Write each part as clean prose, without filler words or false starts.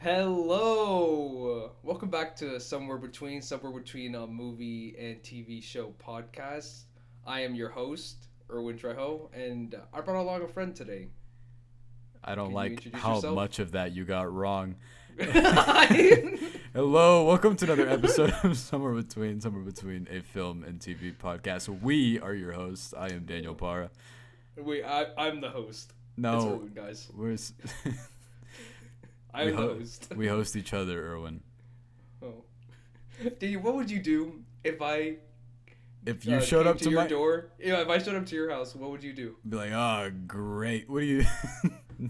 Hello, welcome back to somewhere between a movie and TV show podcast. I am your host, Erwin Trejo, and I brought along a friend today. I don't Can you like introduce how yourself? much of that you got wrong. Hello, welcome to another episode of Somewhere Between a Film and TV Podcast. We are your hosts. I am Daniel Parra. Wait, I'm the host. It's No, Erwin, guys. we're we I'm the host. we host each other, Erwin. Oh, Daniel, what would you do if I If you showed came up to to your my, door? Yeah, if I showed up to your house, what would you do? be like, oh great, what are you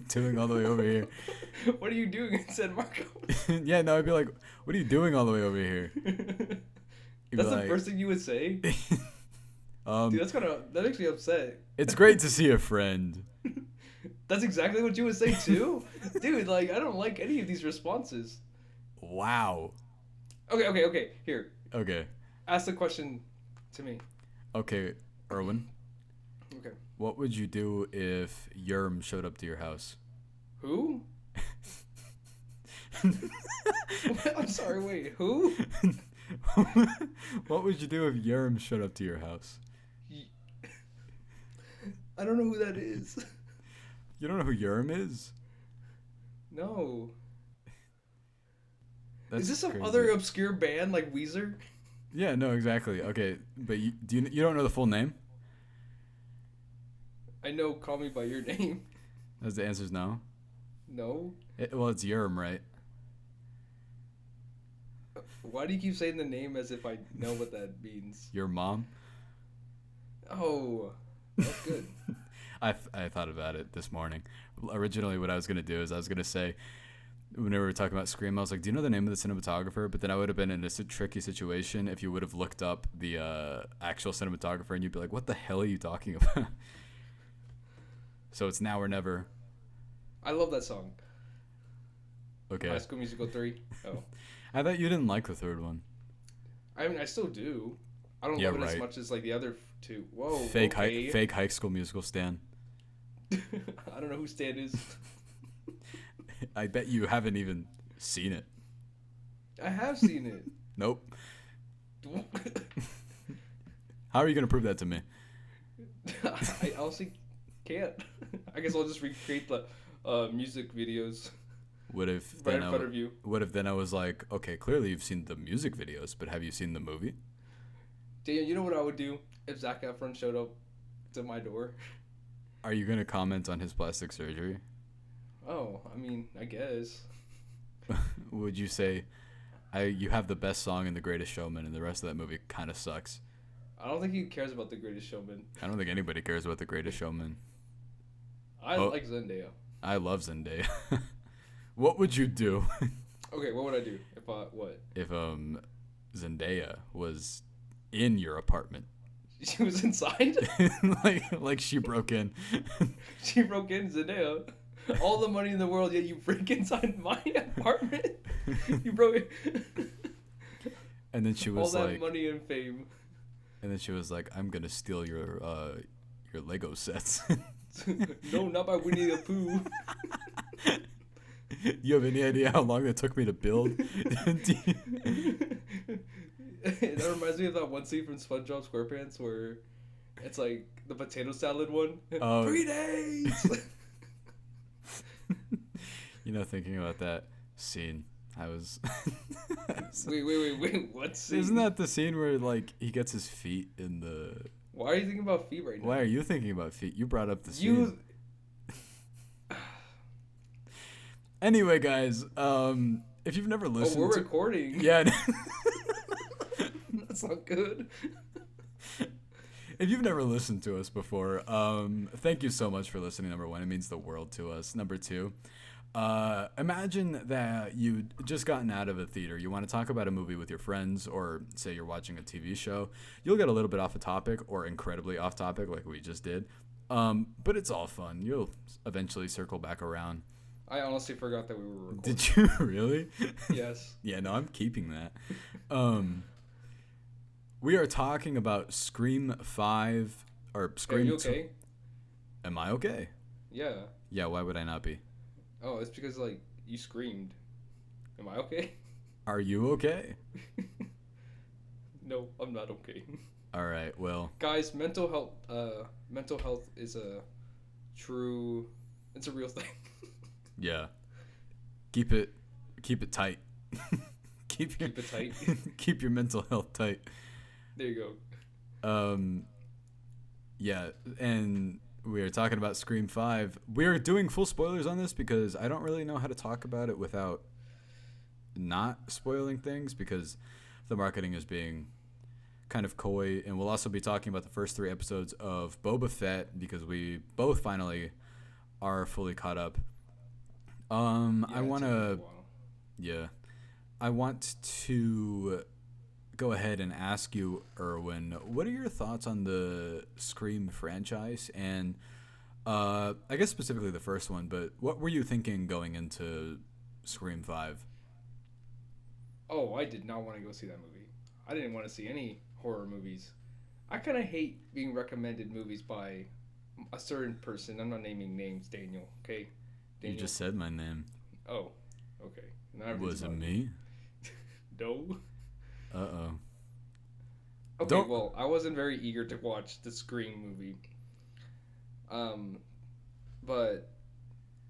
doing all the way over here? What are you doing in San Marcos? Yeah, no, I'd be like, what are you doing all the way over here? You'd be That's the like, first thing you would say. Dude, that makes me upset. It's great to see a friend. That's exactly what you would say too, dude. Like I don't like any of these responses. Wow. Okay. Here, Okay. ask the question to me. Okay, Erwin. Okay. What would you do if Yerm showed up to your house? Who? I'm sorry. Wait. Who? What would you do if Yerm showed up to your house? I don't know who that is. You don't know who Yerm is? No. That's Is this some crazy. other obscure band like Weezer? Yeah, no, exactly. Okay, but you don't know the full name? I know. Call me by your name. As the answer's no. No. Well, it's Yerm, right? Why do you keep saying the name as if I know what that means? Your mom? Oh, that's good. I thought about it this morning. Originally, what I was gonna do is I was gonna say, whenever we were talking about Scream, I was like, "Do you know the name of the cinematographer?" But then I would have been in a tricky situation if you would have looked up the actual cinematographer, and you'd be like, "What the hell are you talking about?" So it's Now or Never. I love that song. Okay. High School Musical 3. Oh. I thought you didn't like the third one. I mean, I still do. I don't Yeah, love it as right. much as like the other two. Whoa. Fake okay. fake High School Musical stan. I don't know who Stan is. I bet you haven't even seen it. I have seen it. Nope. How are you gonna prove that to me? I honestly can't. I guess I'll just recreate the music videos What if right then in front of you. What if then I was like, okay, clearly you've seen the music videos, but have you seen the movie? Dan, you know what I would do if Zac Efron showed up to my door? Are you gonna comment on his plastic surgery? Oh, I mean, I guess. Would you say, you have the best song in The Greatest Showman, and the rest of that movie kind of sucks? I don't think he cares about The Greatest Showman. I don't think anybody cares about The Greatest Showman. I like Zendaya. I love Zendaya. What would you do Okay, what would I do if I what? if Zendaya was in your apartment? She was inside. like she broke in. She broke in Zendaya. All the money in the world, yet you break inside my apartment. You broke And then she all was that like, money and fame. and then she was like, I'm gonna steal your Lego sets. No, not by Winnie the Pooh. You have any idea how long it took me to build? That reminds me of that one scene from SpongeBob SquarePants where it's like the potato salad one. Oh. 3 days. Thinking about that scene, I was. Wait. What scene? Isn't that the scene where like he gets his feet in the? Why are you thinking about feet right now? Why are you thinking about feet? You brought up the scene. Anyway, guys, if you've never listened, we're recording. Yeah. That's not good. If you've never listened to us before, thank you so much for listening. Number one, it means the world to us. Number two, imagine that you just gotten out of a theater. You want to talk about a movie with your friends, or say you're watching a TV show. You'll get a little bit off a topic or incredibly off topic like we just did. But it's all fun. You'll eventually circle back around. I honestly forgot that we were recording. Did you really? Yes. Yeah, no, I'm keeping that. We are talking about Scream 5 or Scream Are you okay? 2. Am I okay? Yeah. Yeah, why would I not be? Oh, it's because like you screamed. Am I okay? Are you okay? No, I'm not okay. All right. Well, Guys, mental health is a true, it's a real thing. yeah. Keep it tight. Keep it tight. Keep your mental health tight. There you go. Yeah, and we are talking about Scream 5. We're doing full spoilers on this because I don't really know how to talk about it without not spoiling things, because the marketing is being kind of coy. And we'll also be talking about the first 3 episodes of Boba Fett because we both finally are fully caught up. I want to, yeah, I want to go ahead and ask you, Erwin, what are your thoughts on the Scream franchise? And I guess specifically the first one, but what were you thinking going into Scream 5? Oh, I did not want to go see that movie. I didn't want to see any horror movies. I kind of hate being recommended movies by a certain person. I'm not naming names, Daniel, okay? Daniel. You just said my name. Oh, okay. Was it me? No. Uh-oh. Okay, well, I wasn't very eager to watch the Scream movie. But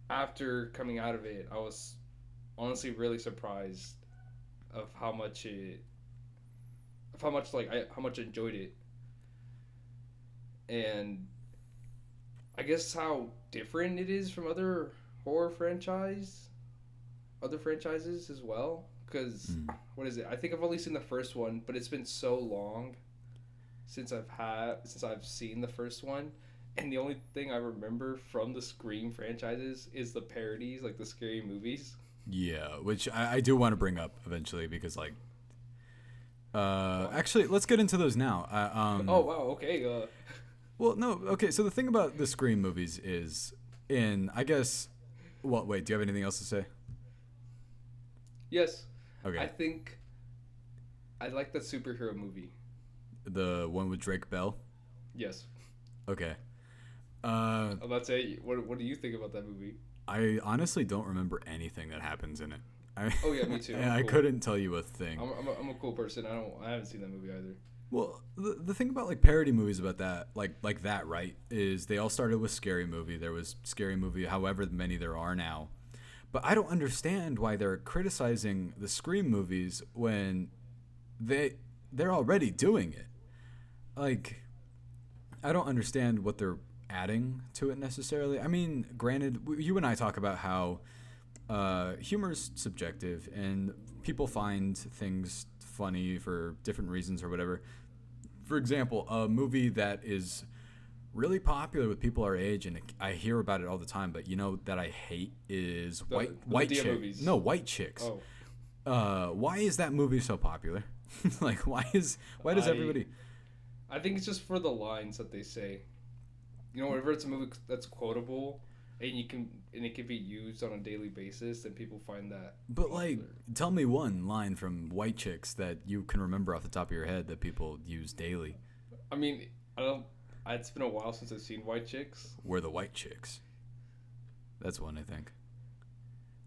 after coming out of it, I was honestly really surprised of how much I enjoyed it. And I guess how different it is from other franchises as well. Because what is it? I think I've only seen the first one, but it's been so long since I've seen the first one, and the only thing I remember from the Scream franchises is the parodies, like the scary movies. Yeah, which I do want to bring up eventually because, like, actually, let's get into those now. Oh wow, okay. Well, no, okay. So the thing about the Scream movies is, I guess, well, wait, do you have anything else to say? Yes. Okay. I think I like that superhero movie. The one with Drake Bell? Yes. Okay. I'm about to say, what do you think about that movie? I honestly don't remember anything that happens in it. Oh yeah, me too. I couldn't tell you a thing. I'm a cool person. I haven't seen that movie either. Well, the thing about like parody movies about that, like that, right, is they all started with Scary Movie. There was Scary Movie, however many there are now. But I don't understand why they're criticizing the Scream movies when they're already doing it. Like, I don't understand what they're adding to it necessarily. I mean, granted, you and I talk about how humor's subjective and people find things funny for different reasons or whatever. For example, a movie that is really popular with people our age, and I hear about it all the time, but you know that I hate is white chicks. No, White Chicks. Oh. Why is that movie so popular? Like, why does everybody? I think it's just for the lines that they say. You know, whenever it's a movie that's quotable and it can be used on a daily basis, then people find that. But popular. like, tell me one line from White Chicks that you can remember off the top of your head that people use daily. I mean, I don't. It's been a while since I've seen White Chicks. We're the White Chicks. That's one, I think.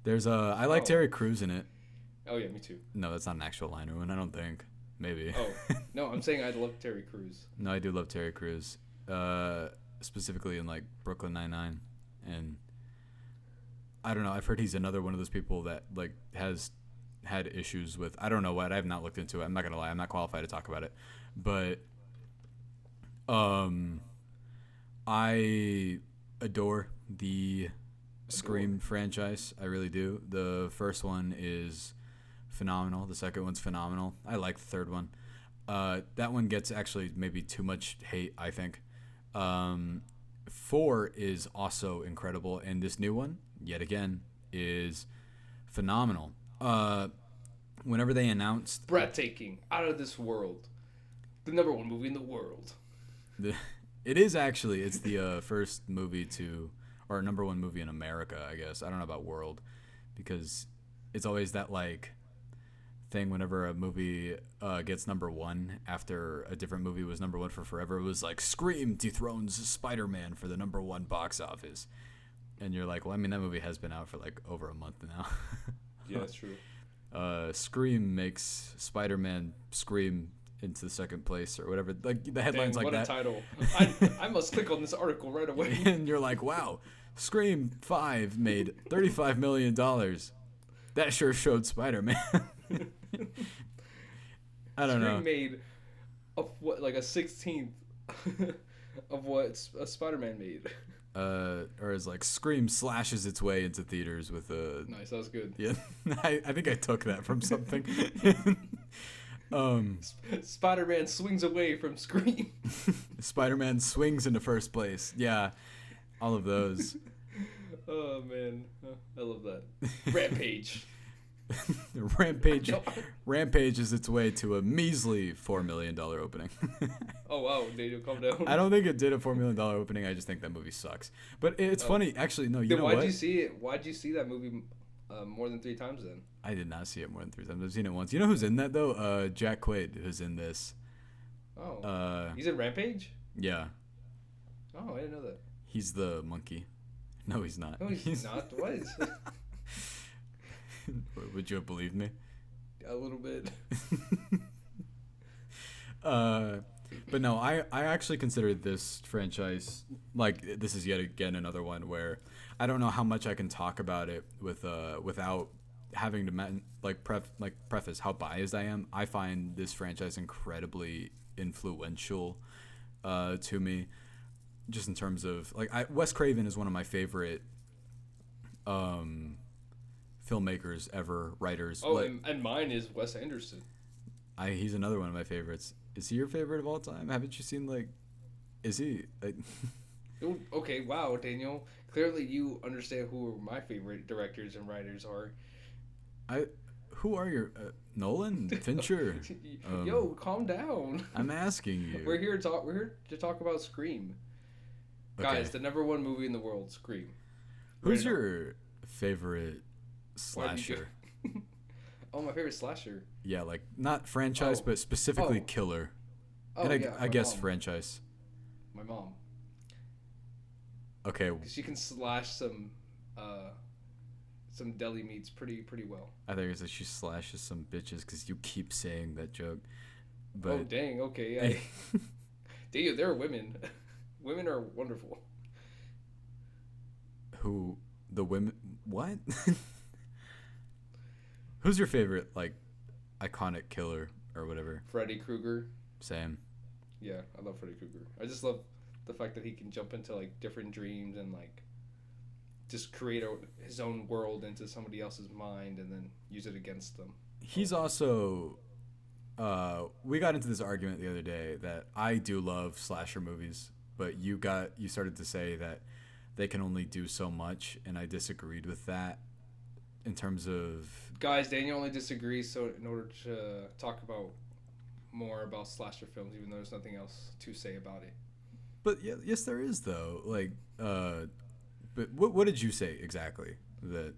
There's I like Terry Crews in it. Oh yeah, me too. No, that's not an actual line, Erwin. I don't think. Maybe. Oh no, I'm saying I love Terry Crews. No, I do love Terry Crews. Specifically in like Brooklyn Nine-Nine, and I don't know. I've heard he's another one of those people that like has had issues with. I don't know what. I have not looked into it. I'm not gonna lie. I'm not qualified to talk about it, but I adore the Scream franchise. I really do. The first one is phenomenal. The second one's phenomenal. I like the third one. That one gets actually maybe too much hate, I think. 4 is also incredible, and this new one, yet again, is phenomenal. Whenever they announced... Breathtaking. Out of this world. The #1 movie in the world. It is actually. It's the first movie to... Or #1 movie in America, I guess. I don't know about world. Because it's always that, like... thing whenever a movie gets #1 after a different movie was #1 for forever. It was like Scream dethrones Spider-Man for the #1 box office, and you're like, well, I mean, that movie has been out for like over a month now. Yeah, that's true. Scream makes Spider-Man scream into second place or whatever. Like the headlines Dang, like what that. a title. I must click on this article right away. And you're like, wow, Scream 5 made $35 million. That sure showed Spider-Man. I don't know. Scream made what, like a 16th of what a Spider-Man made. Or is like Scream slashes its way into theaters with a. Nice, that was good. Yeah, I think I took that from something. Spider-Man swings away from Scream. Spider-Man swings into first place. Yeah, all of those. Oh man, I love that. Rampage. Rampage is its way to a measly $4 million opening. Oh wow, Daniel, calm down. I don't think it did a $4 million opening. I just think that movie sucks. But it's funny, actually. No, you know what? Why'd you see it? Why'd you see that movie more than 3 times then? I did not see it more than 3 times. I've seen it once. You know who's in that though? Jack Quaid, who's in this. Oh. He's in Rampage? Yeah. Oh, I didn't know that. He's the monkey. No, he's not. No, he's not. What is? Would you have believed me? A little bit. But no, I actually consider this franchise, like, this is yet again another one where I don't know how much I can talk about it without having to preface how biased I am. I find this franchise incredibly influential to me, just in terms of Wes Craven is one of my favorite filmmakers ever, writers. Oh, and mine is Wes Anderson. He's another one of my favorites. Is he your favorite of all time? Haven't you seen is he Okay, wow, Daniel. Clearly you understand who my favorite directors and writers are. Who are your Nolan, Fincher? Yo, calm down. I'm asking you. We're here to talk about Scream. Okay. Guys, the #1 movie in the world, Scream. Who's your favorite slasher? Oh, my favorite slasher. Yeah, like not franchise, but specifically killer. Oh, and yeah, I guess mom. franchise. My mom. Okay. She can slash some deli meats pretty well. I think it's like she slashes some bitches because you keep saying that joke. But oh dang! Okay. Damn, there are women. Women are wonderful. Who the women? What? Who's your favorite iconic killer or whatever? Freddy Krueger. Same. Yeah, I love Freddy Krueger. I just love the fact that he can jump into different dreams and just create his own world into somebody else's mind and then use it against them. He's also we got into this argument the other day that I do love slasher movies, but you started to say that they can only do so much, and I disagreed with that in terms of... Guys, Daniel only disagrees so in order to talk more about slasher films, even though there's nothing else to say about it. But yes, there is though. But what did you say exactly? That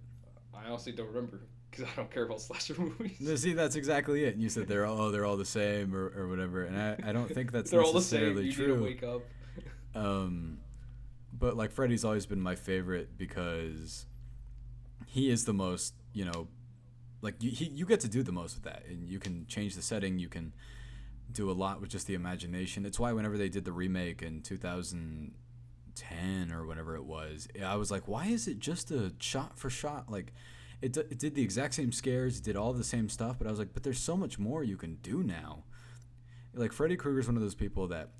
I honestly don't remember because I don't care about slasher movies. See, that's exactly it. And you said they're all the same or whatever, and I don't think that's they're all the necessarily same. You true. need to wake up. But Freddy's always been my favorite because he is the most, you get to do the most with that, and you can change the setting. You can do a lot with just the imagination. It's why whenever they did the remake in 2010 or whenever it was, I was like, why is it just a shot for shot? It did the exact same scares, it did all the same stuff, but I was like, but there's so much more you can do now. Freddy Krueger's one of those people that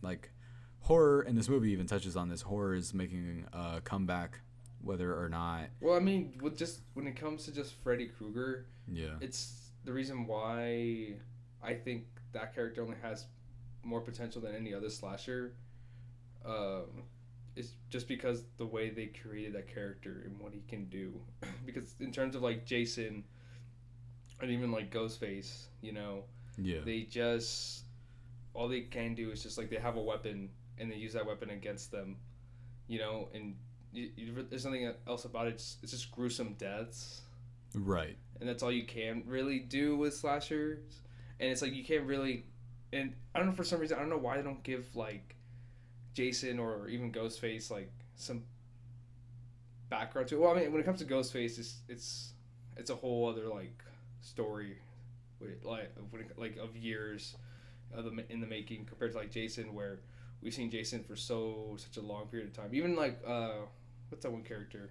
horror, and this movie even touches on this. Horror is making a comeback, whether or not. Well, I mean, when it comes to just Freddy Krueger, yeah, it's the reason why I think that character only has more potential than any other slasher. It's just because the way they created that character and what he can do. Because in terms of Jason, and even Ghostface, yeah, they just all they can do is just they have a weapon and they use that weapon against them, and there's nothing else about it. It's just gruesome deaths, right? And that's all you can really do with slashers. And it's you can't really, and I don't know, for some reason I don't know why they don't give Jason or even Ghostface some background to it. Well, I mean, when it comes to Ghostface, it's a whole other story, with like of years in the making compared to like Jason, where we've seen Jason for such a long period of time. Even like what's that one character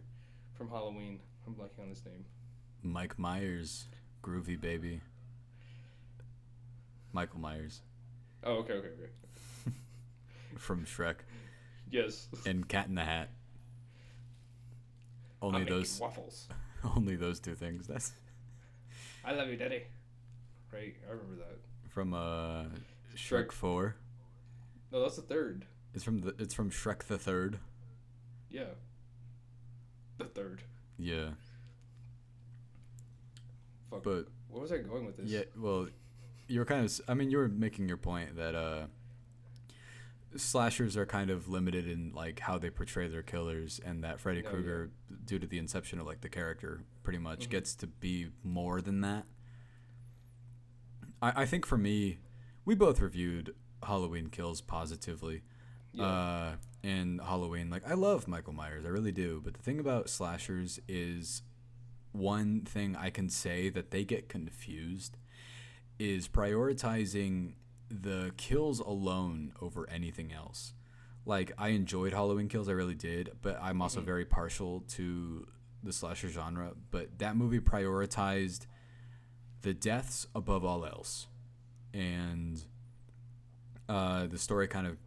from Halloween? I'm blanking on his name. Mike Myers, groovy baby. Michael Myers. Oh, okay. From Shrek. Yes. And Cat in the Hat. Only I'm those waffles. Only those two things. That's I love you, Daddy. Right, I remember that. From Shrek 4. No, that's the third. It's from Shrek the Third. Yeah. The third. Yeah. Fuck. But where was I going with this? yeah, well, you were making your point that slashers are kind of limited in like how they portray their killers, and that Freddy Krueger, due to the inception of like the character, pretty much gets to be more than that. I think for me, we both reviewed Halloween Kills positively. Yeah. And Halloween, like, I love Michael Myers, I really do. But the thing about slashers is, one thing I can say that they get confused is prioritizing the kills alone over anything else. Like, I enjoyed Halloween Kills, I really did, but I'm also very partial to the slasher genre. But that movie prioritized the deaths above all else. And the story kind of,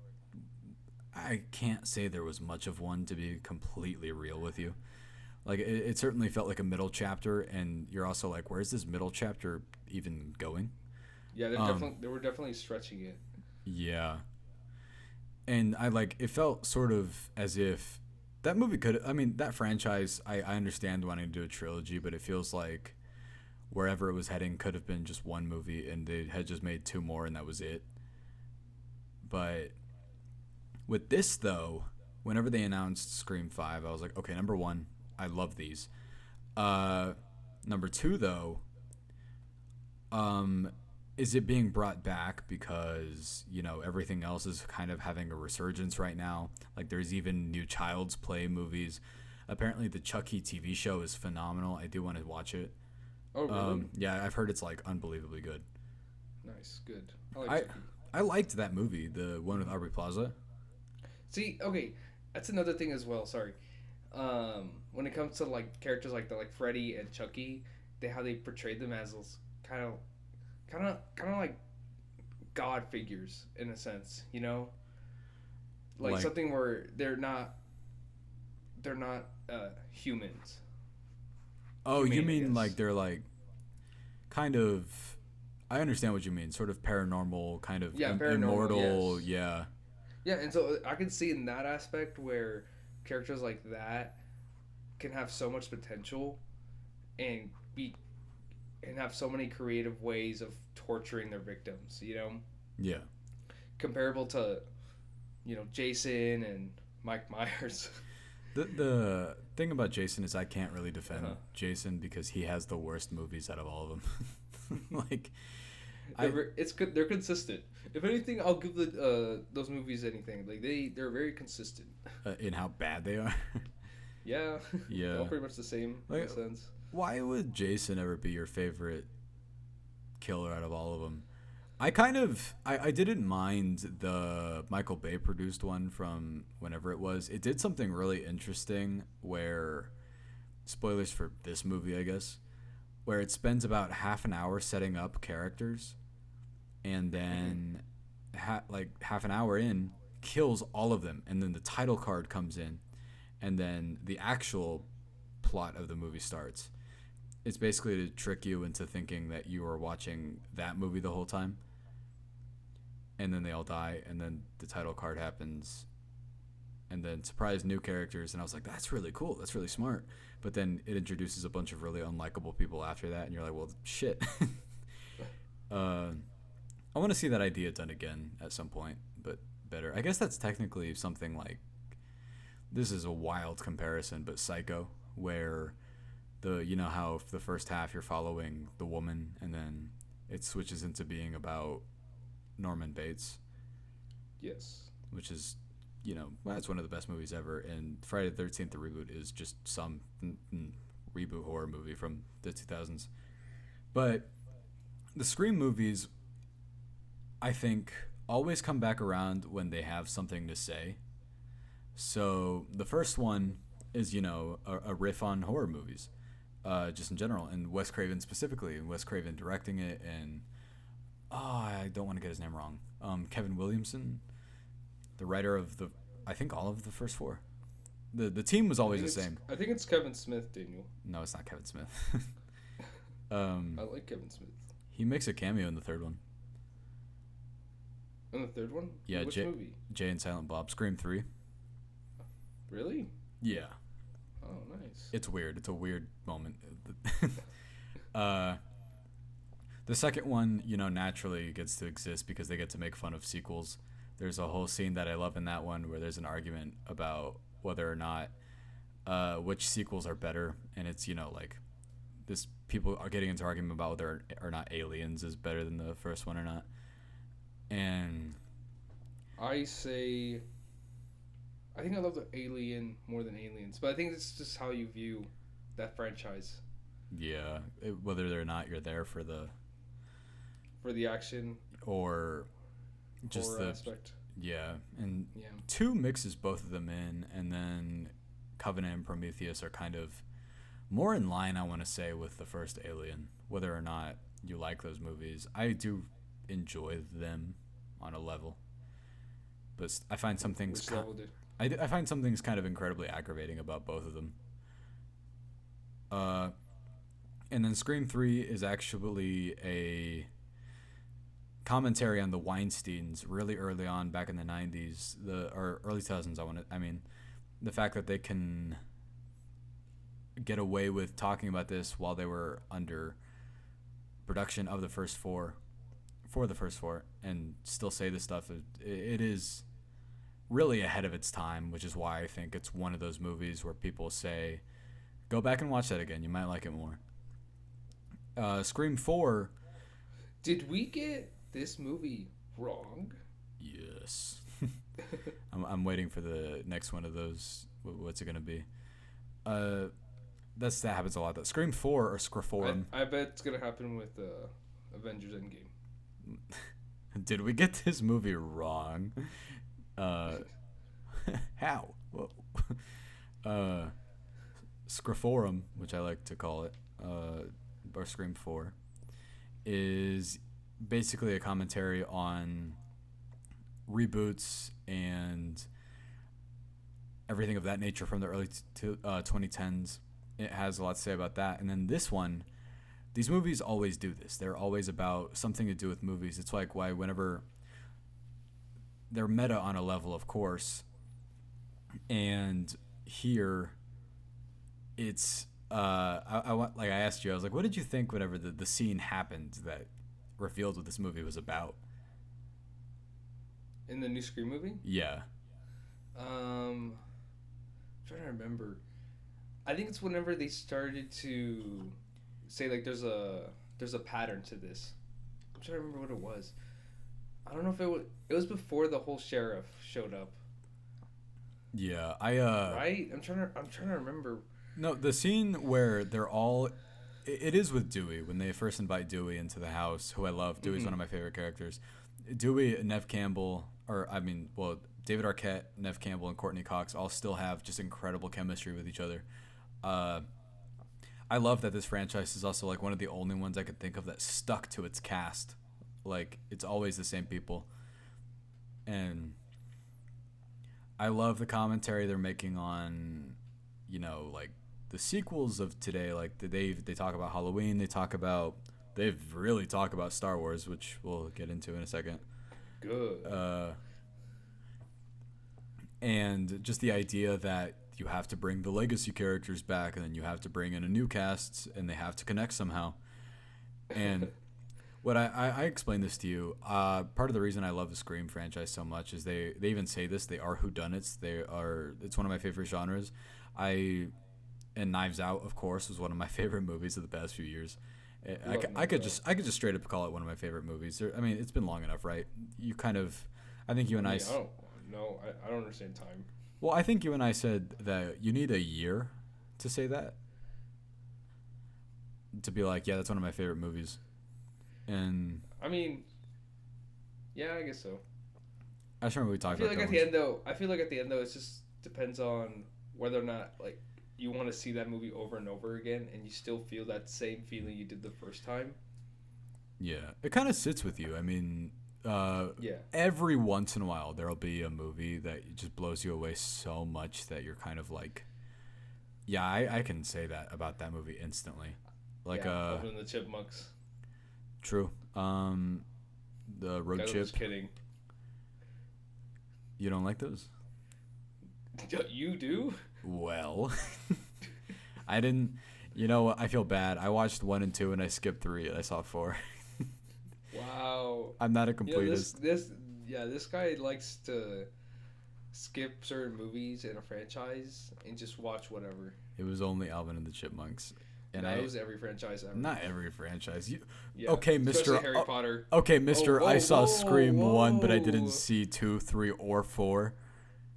I can't say there was much of one, to be completely real with you. Like, it certainly felt like a middle chapter, and you're also like, where's this middle chapter even going? Yeah, they were definitely stretching it. Yeah. And it felt sort of as if that movie that franchise, I understand wanting to do a trilogy, but it feels like wherever it was heading could have been just one movie, and they had just made two more, and that was it. But with this, though, whenever they announced Scream 5, I was like, okay, number one, I love these. Number two, though, is it being brought back because, everything else is kind of having a resurgence right now? Like, there's even new Child's Play movies. Apparently, the Chucky TV show is phenomenal. I do want to watch it. Oh, really? Yeah, I've heard it's, like, unbelievably good. Nice, good. I like Chucky. I liked that movie, the one with Aubrey Plaza. See, okay, that's another thing as well, sorry. When it comes to, like, characters like Freddy and Chucky, how they portrayed them as those kind of like god figures in a sense, like something where they're not humans. Oh, you mean like they're like kind of, I understand what you mean, sort of paranormal, kind of immortal. Yes. Yeah, and so I can see in that aspect where characters like that can have so much potential and have so many creative ways of torturing their victims, Yeah. Comparable to, Jason and Mike Myers. The thing about Jason is I can't really defend Jason because he has the worst movies out of all of them. Like, it's good. They're consistent. If anything, I'll give those movies anything. Like they're very consistent in how bad they are. Yeah. Yeah. They're all pretty much the same in a sense. Why would Jason ever be your favorite killer out of all of them? I didn't mind the Michael Bay produced one from whenever it was. It did something really interesting where, spoilers for this movie, I guess, where it spends about half an hour setting up characters, and then half an hour in, kills all of them, and then the title card comes in, and then the actual plot of the movie starts. It's basically to trick you into thinking that you are watching that movie the whole time. And then they all die, and then the title card happens, and then surprise new characters, and I was like, that's really cool, that's really smart. But then it introduces a bunch of really unlikable people after that, and you're like, well, shit. I want to see that idea done again at some point, but better. I guess that's technically something like, this is a wild comparison, but Psycho, where how the first half you're following the woman, and then it switches into being about Norman Bates. Yes. Which is, it's one of the best movies ever. And Friday the 13th, the reboot, is just some reboot horror movie from the 2000s. But the Scream movies, I think, always come back around when they have something to say. So the first one is, a riff on horror movies, just in general, and Wes Craven specifically, and Wes Craven directing it, and I don't want to get his name wrong. Kevin Williamson, the writer of I think all of the first four. The team was always the same. I think it's Kevin Smith, Daniel. No, it's not Kevin Smith. I like Kevin Smith. He makes a cameo in the third one. In the third one? Yeah, Which movie? Jay and Silent Bob. Scream 3. Really? Yeah. Oh, nice. It's weird. It's a weird moment. The second one, naturally gets to exist because they get to make fun of sequels. There's a whole scene that I love in that one where there's an argument about whether or not which sequels are better, and it's this people are getting into argument about whether or not Aliens is better than the first one or not. And I think I love the Alien more than Aliens, but I think it's just how you view that franchise. Yeah, whether or not you're there for the action or just horror the aspect. Yeah, and Yeah. 2 mixes both of them in, and then Covenant and Prometheus are kind of more in line, I want to say, with the first Alien. Whether or not you like those movies, I do enjoy them on a level, but I find some things Which level did? I find some things kind of incredibly aggravating about both of them. And then Scream 3 is actually a commentary on the Weinsteins really early on, back in the 90s, or early 2000s. The fact that they can get away with talking about this while they were under production of the first four, and still say this stuff. It is really ahead of its time, which is why I think it's one of those movies where people say, go back and watch that again. You might like it more. Scream 4. Did we get this movie wrong? Yes. I'm waiting for the next one of those. What's it going to be? That happens a lot. That Scream 4 or Screforum. I bet it's going to happen with Avengers Endgame. Did we get this movie wrong? How? Screforum, which I like to call it, or Scream 4, is basically a commentary on reboots and everything of that nature from the early 2010s. It has a lot to say about that. And then this one, these movies always do this. They're always about something to do with movies. It's like why whenever they're meta on a level, of course, and here it's I asked you, I was like, what did you think whenever the scene happened that revealed what this movie was about? In the new Scream movie? Yeah. I'm trying to remember. I think it's whenever they started to say like there's a pattern to this. I'm trying to remember what it was. I don't know if it was before the whole sheriff showed up. Yeah, right? I'm trying to remember. No, the scene where they're all it is with Dewey when they first invite Dewey into the house, who I love. Dewey's one of my favorite characters. Dewey, Nev Campbell, David Arquette, Nev Campbell, and Courtney Cox all still have just incredible chemistry with each other. I love that this franchise is also like one of the only ones I could think of that stuck to its cast. Like, it's always the same people. And I love the commentary they're making on, like the sequels of today. Like they talk about Halloween, they've really talked about Star Wars, which we'll get into in a second. Good. And just the idea that you have to bring the legacy characters back, and then you have to bring in a new cast, and they have to connect somehow. And what I explained this to you, part of the reason I love the Scream franchise so much is they even say this, they are whodunits. It's one of my favorite genres. And Knives Out, of course, was one of my favorite movies of the past few years. I could just straight up call it one of my favorite movies. It's been long enough, right? I think you and I don't understand time. Well, I think you and I said that you need a year to say that. to be like, yeah, that's one of my favorite movies. And I mean, yeah, I guess so. I just remember we talked I feel about like at that the end though. I feel like at the end though, it just depends on whether or not like you want to see that movie over and over again, and you still feel that same feeling you did the first time. Yeah, it kind of sits with you. I mean, Yeah. every once in a while there'll be a movie that just blows you away so much that you're kind of like, yeah, I can say that about that movie instantly. Like, yeah, Alvin and the Chipmunks. true. The road Guys, I'm chip. just kidding. You don't like those? You do? Well, I didn't. You know what? I feel bad. I watched 1 and 2 and I skipped 3 and I saw 4. Wow. I'm not a You know, completist. this guy likes to skip certain movies in a franchise and just watch whatever. It was only Alvin and the Chipmunks, and It was every franchise ever. not every franchise. Yeah, Okay, especially Mister. Harry Potter. Okay, Mister. Oh, I whoa, saw Scream 1, but I whoa. didn't see 2, 3, or 4.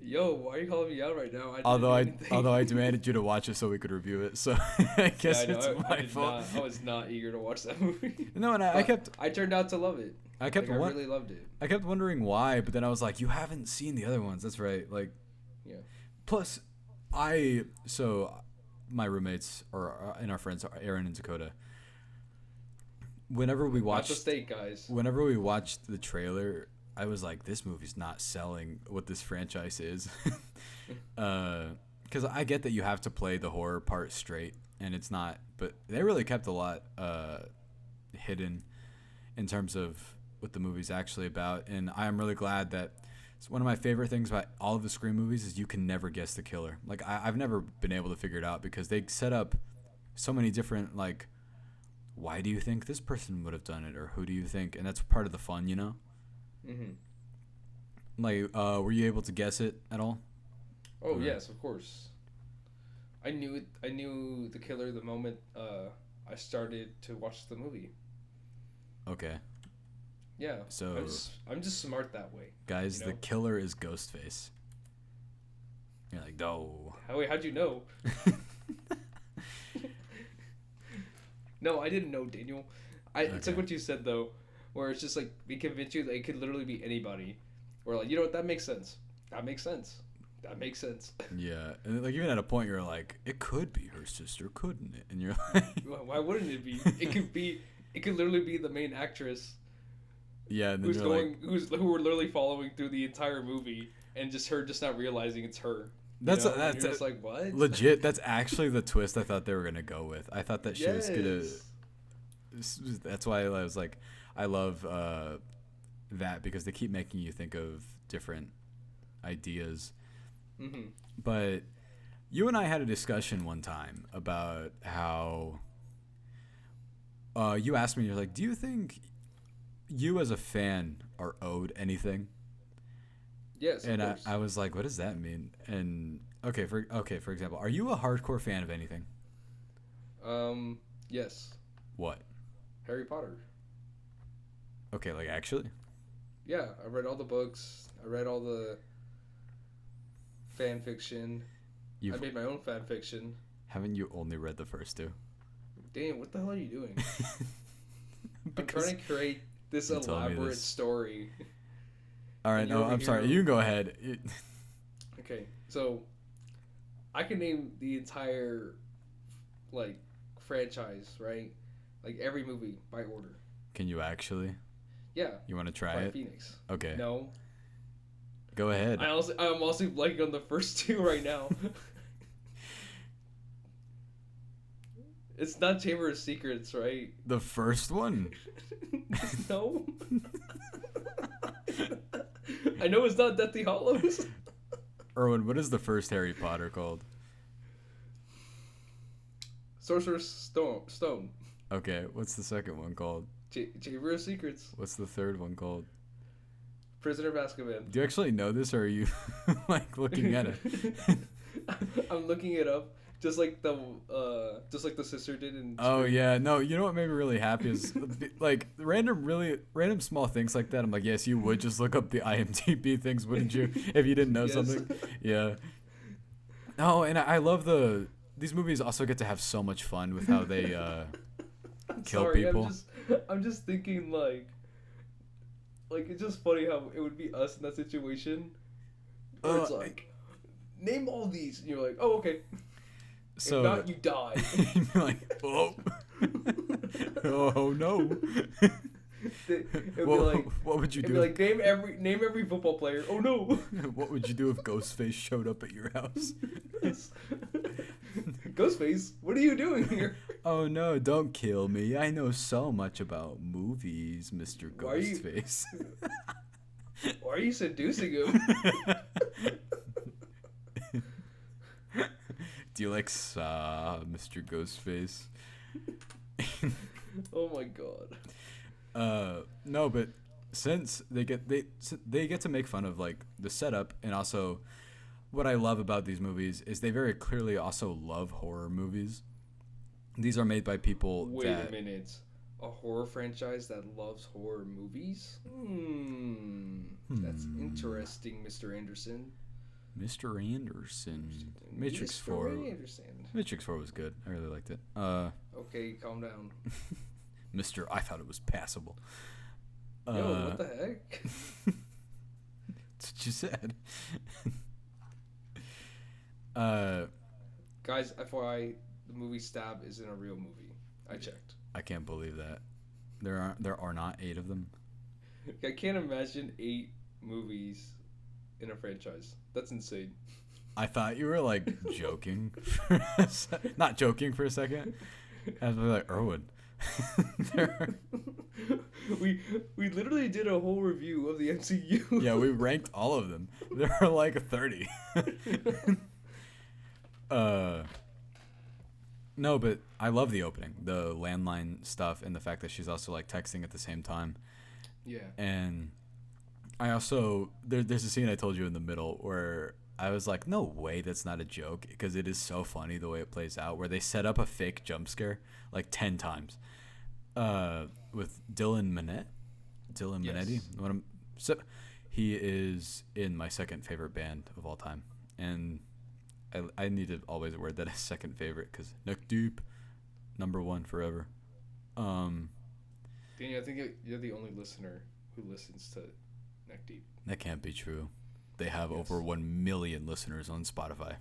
Yo, why are you calling me out right now? Although I didn't do although I anything. demanded you to watch it so we could review it, so I guess Yeah, I know. it's my did fault. Not, I was not eager to watch that movie. No, and I kept I turned out to love it. I kept I really loved it. I kept wondering why, but then I was like, you haven't seen the other ones. That's right. Like, Yeah. plus, my roommates and our friends are Aaron and Dakota. Whenever we Watch watched the steak, guys. whenever we watched the trailer, I was like, this movie's not selling what this franchise is. Because I get that you have to play the horror part straight, and it's not, but they really kept a lot hidden in terms of what the movie's actually about. And I'm really glad that it's one of my favorite things about all of the Scream movies is you can never guess the killer. Like, I've never been able to figure it out because they set up so many different, like, why do you think this person would have done it, or who do you think? And that's part of the fun, you know? Mm-hmm. Like, were you able to guess it at all? Oh yes, of course. I knew it. I knew the killer the moment I started to watch the movie. Okay. Yeah. So I'm just smart that way. guys, you know? the killer is Ghostface. You're like, no. How'd you know? No, I didn't know, Daniel. It's like Okay. what you said though, where it's just like we convince you that it could literally be anybody. We're like, you know what? That makes sense. That makes sense. That makes sense. Yeah, and like even at a point you're like, it could be her sister, couldn't it? And you're like, Why wouldn't it be? It could be. It could literally be the main actress yeah, and then you're like, who we're literally following through the entire movie, and just her just not realizing it's her. that's And that's you're just like what? legit. That's actually the twist I thought they were gonna go with. I thought that she was gonna. That's why I was like, I love that because they keep making you think of different ideas. Mm-hmm. But you and I had a discussion one time about how you asked me, you're like, do you think you as a fan are owed anything? Yes. And of course. I was like, what does that mean? And for example, are you a hardcore fan of anything? Yes. What? Harry Potter. Okay, like actually? Yeah, I read all the books. I read all the fan fiction. I made my own fan fiction. Haven't you only read the first two? Damn, what the hell are you doing? I'm Because trying to create this you told me elaborate this. story. all right, and no, you're over I'm sorry. here- You can go ahead. Okay, so I can name the entire like franchise, right? Like every movie by order. Can you actually? Yeah. You want to try By it? Phoenix. Okay. No. Go ahead. I'm also blanking on the first two right now. It's not Chamber of Secrets, right? The first one? No. I know it's not Deathly Hollows. Erwin, what is the first Harry Potter called? Sorcerer's Stone. Okay, what's the second one called? Chamber of Secrets. What's the third one called? Prisoner of Azkaban. Do you actually know this, or are you like looking at it? I'm looking it up, just like the sister did in. Oh yeah, no. You know what made me really happy is like random small things like that. I'm like, yes, you would just look up the IMDb things, wouldn't you, if you didn't know Yes. something? Yeah. No, and I love these movies also get to have so much fun with how they kill Sorry, people. I'm just thinking like it's just funny how it would be us in that situation where it's like, name all these, and you're like, oh, okay. So if not, you die. you're like, oh, oh no. What would you do? It'd be like, name every football player. Oh no. What would you do if Ghostface showed up at your house? Ghostface, what are you doing here? Oh no, don't kill me. I know so much about movies, Mr. Ghostface. Why are you seducing him? Do you like Saw, Mr. Ghostface? Oh my god. No, but since they get to make fun of like the setup, and also what I love about these movies is they very clearly also love horror movies. These are made by people. Wait a minute. A horror franchise that loves horror movies? That's interesting, Mr. Anderson. Mr. Anderson. Matrix 4. Anderson. Matrix 4 was good. I really liked it. Okay, calm down. Mr. I thought it was passable. Yo, what the heck? That's what you said. Guys, FYI, the movie Stab isn't a real movie. I checked. I can't believe that. There are not 8 of them. I can't imagine 8 movies in a franchise. That's insane. I thought you were like joking. Not joking for a second. I was like, Erwin. we literally did a whole review of the MCU. Yeah, we ranked all of them. There are like 30. No, but I love the opening, the landline stuff, and the fact that she's also like texting at the same time. Yeah. And I also there's a scene I told you in the middle where I was like, no way, that's not a joke, because it is so funny the way it plays out, where they set up a fake jump scare like 10 times. With Dylan Minnette. Dylan Minetti. So he is in my second favorite band of all time, and I need to always word that as second favorite because Neck Deep, #1 forever. Danny, I think you're the only listener who listens to Neck Deep. That can't be true. They have over 1 million listeners on Spotify.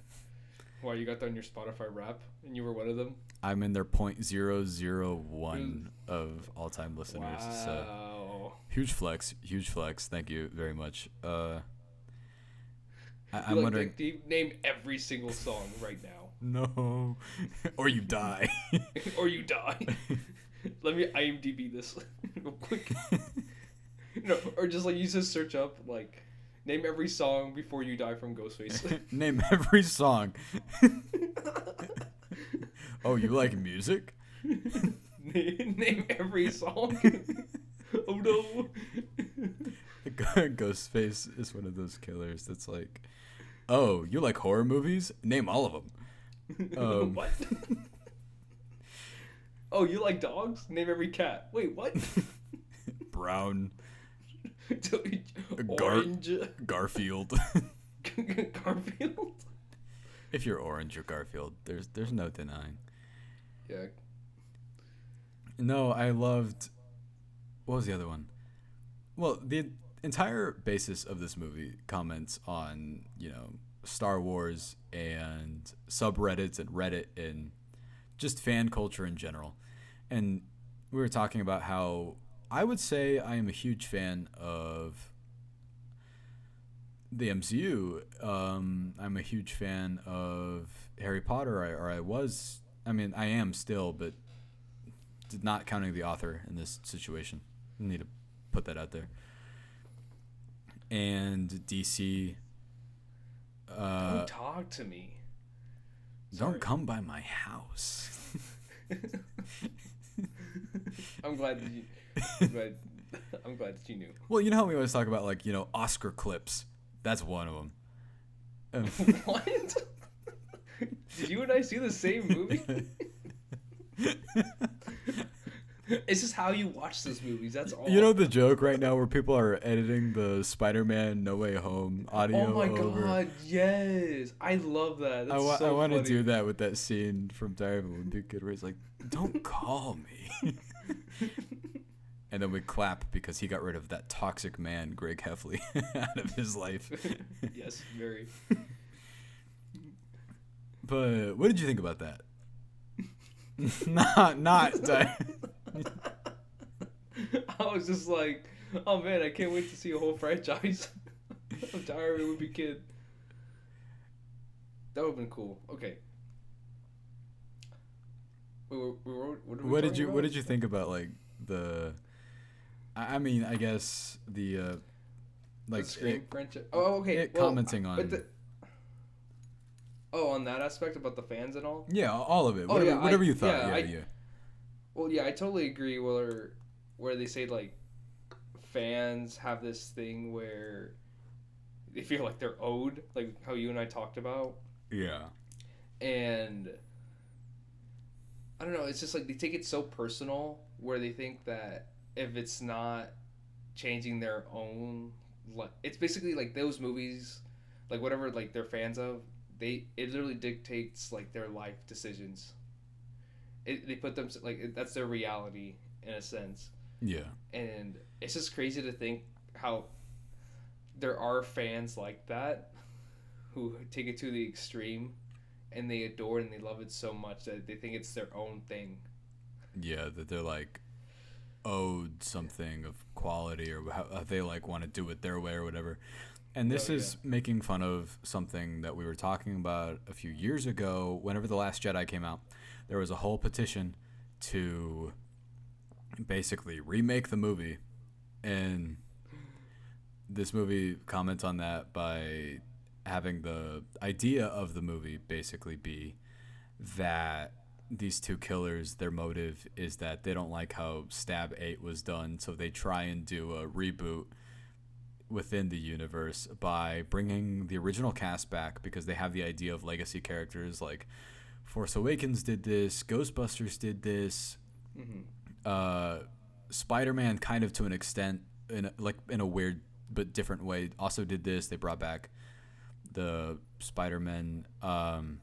Why, you got that on your Spotify rap and you were one of them? I'm in their 0.001 of all-time listeners. Wow. So huge flex. Thank you very much. I'm like wondering. Neck Deep? Name every single song right now. No, or you die. Or you die. Let me IMDb this real quick. No, or just like you just search up like name every song before you die from Ghostface. Name every song. Oh, you like music? Name every song. Oh no. Ghostface is one of those killers that's like, oh, you like horror movies? Name all of them. What? Oh, you like dogs? Name every cat. Wait, what? Brown. Orange. Garfield. Garfield? If you're orange, you're Garfield. There's no denying. Yeah. No, I loved... What was the other one? Well, the entire basis of this movie comments on, Star Wars and subreddits and Reddit and just fan culture in general. And we were talking about how I would say I am a huge fan of the MCU. I'm a huge fan of Harry Potter, I was. I mean, I am still, but not counting the author in this situation. I need to put that out there. And DC. Don't talk to me. Sorry. Don't come by my house. I'm glad that you knew. Well, you know how we always talk about Oscar clips. That's one of them. What? Did you and I see the same movie? It's just how you watch those movies. That's all. You know the joke right now where people are editing the Spider-Man No Way Home audio Oh my over. god, yes! I love that. That's so I want to funny. do that with that scene from Diary of a Wimpy Kid where he's like, "Don't call me," and then we clap because he got rid of that toxic man, Greg Heffley, out of his life. Yes, very. But what did you think about that? not. I was just like, oh man, I can't wait to see a whole franchise of Diary of a Wimpy Kid. That would have been cool. Okay. Wait, what did we What did you think about like the? I mean, I guess the like the Scream franchise. Oh, okay. Commenting on. On that aspect about the fans and all. Yeah, all of it. Whatever you thought. Yeah. Well, yeah, I totally agree. Where they say like fans have this thing where they feel like they're owed, like how you and I talked about. Yeah. And I don't know, it's just like they take it so personal where they think that if it's not changing their own, it's basically like those movies, like whatever like they're fans of, it literally dictates like their life decisions. They put them like that's their reality in a sense. Yeah. And it's just crazy to think how there are fans like that who take it to the extreme and they adore and they love it so much that they think it's their own thing. Yeah, that they're like owed something of quality or how they like want to do it their way or whatever. And this is making fun of something that we were talking about a few years ago. Whenever The Last Jedi came out, there was a whole petition to basically remake the movie. And this movie comments on that by having the idea of the movie basically be that these two killers, their motive is that they don't like how Stab 8 was done, so they try and do a reboot within the universe by bringing the original cast back because they have the idea of legacy characters like Force Awakens did this, Ghostbusters did this, Spider-Man kind of to an extent in a weird but different way also did this. They brought back the Spider-Man and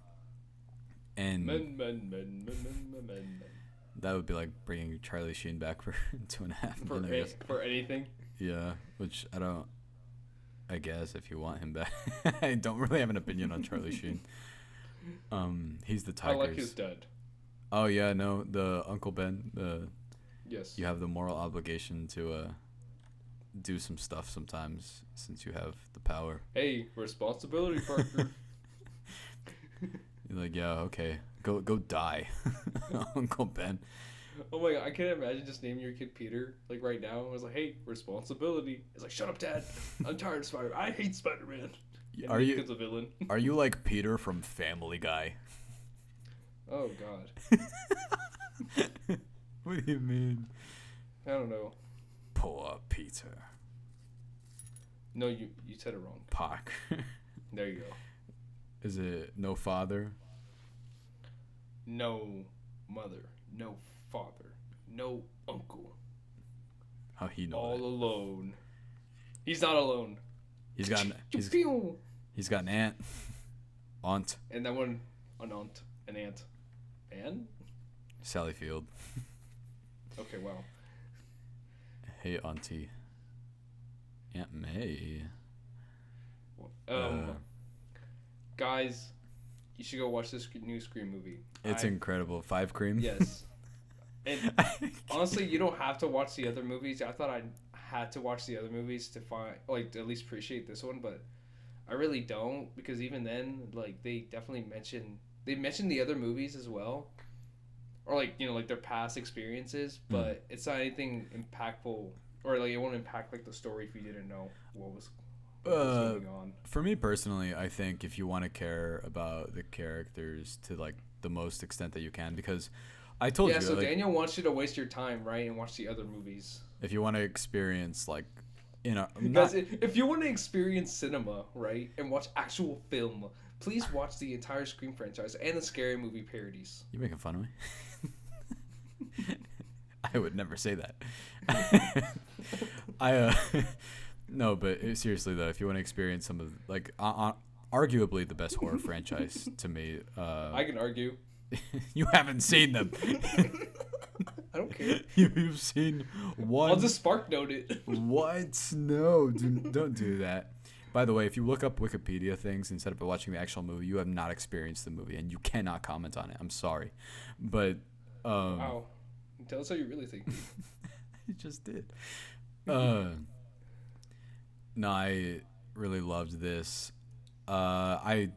that would be like bringing Charlie Sheen back for 2.5 minutes for anything. Yeah, which I guess if you want him back. I don't really have an opinion on Charlie Sheen. He's the Tigers. I like his dad. Oh yeah, no, the Uncle Ben. Yes. You have the moral obligation to do some stuff sometimes since you have the power. Hey, responsibility, Parker. You're like, yeah, okay, go die, Uncle Ben. Oh my god, I can't imagine just naming your kid Peter like right now. I was like, hey, responsibility. It's like, shut up, Dad. I'm tired of Spider-Man. I hate Spider-Man. And are you a villain? Are you like Peter from Family Guy? Oh god. What do you mean? I don't know. Poor Peter. No, you said it wrong. Park. There you go. Is it no father? No mother. No father. No uncle. How he know all that? Alone. He's not alone. He's got an aunt. And that one, an aunt. And? Sally Field. Okay, wow. Hey, Auntie. Aunt May. Guys, you should go watch this new Scream movie. It's incredible. 5 cream? Yes. And honestly, you don't have to watch the other movies. I thought I had to watch the other movies to to at least appreciate this one, but I really don't, because even then, like, they definitely mention the other movies as well, or like their past experiences, but it's not anything impactful, or like it won't impact like the story if you didn't know what was going on. For me personally, I think if you want to care about the characters to like the most extent that you can, because I told you. Yeah, so like, Daniel wants you to waste your time, right, and watch the other movies. If you want to experience like, because if you want to experience cinema, right, and watch actual film, please watch the entire Scream franchise and the Scary Movie parodies. You making fun of me? I would never say that. I no, but seriously though, if you want to experience some of like arguably the best horror franchise to me, I can argue. you haven't seen them. I don't care. You've seen one. I'll just spark note it. What? No, don't do that. By the way, if you look up Wikipedia things instead of watching the actual movie, you have not experienced the movie, and you cannot comment on it. I'm sorry, but wow. Tell us how you really think. You just did. No, I really loved this. I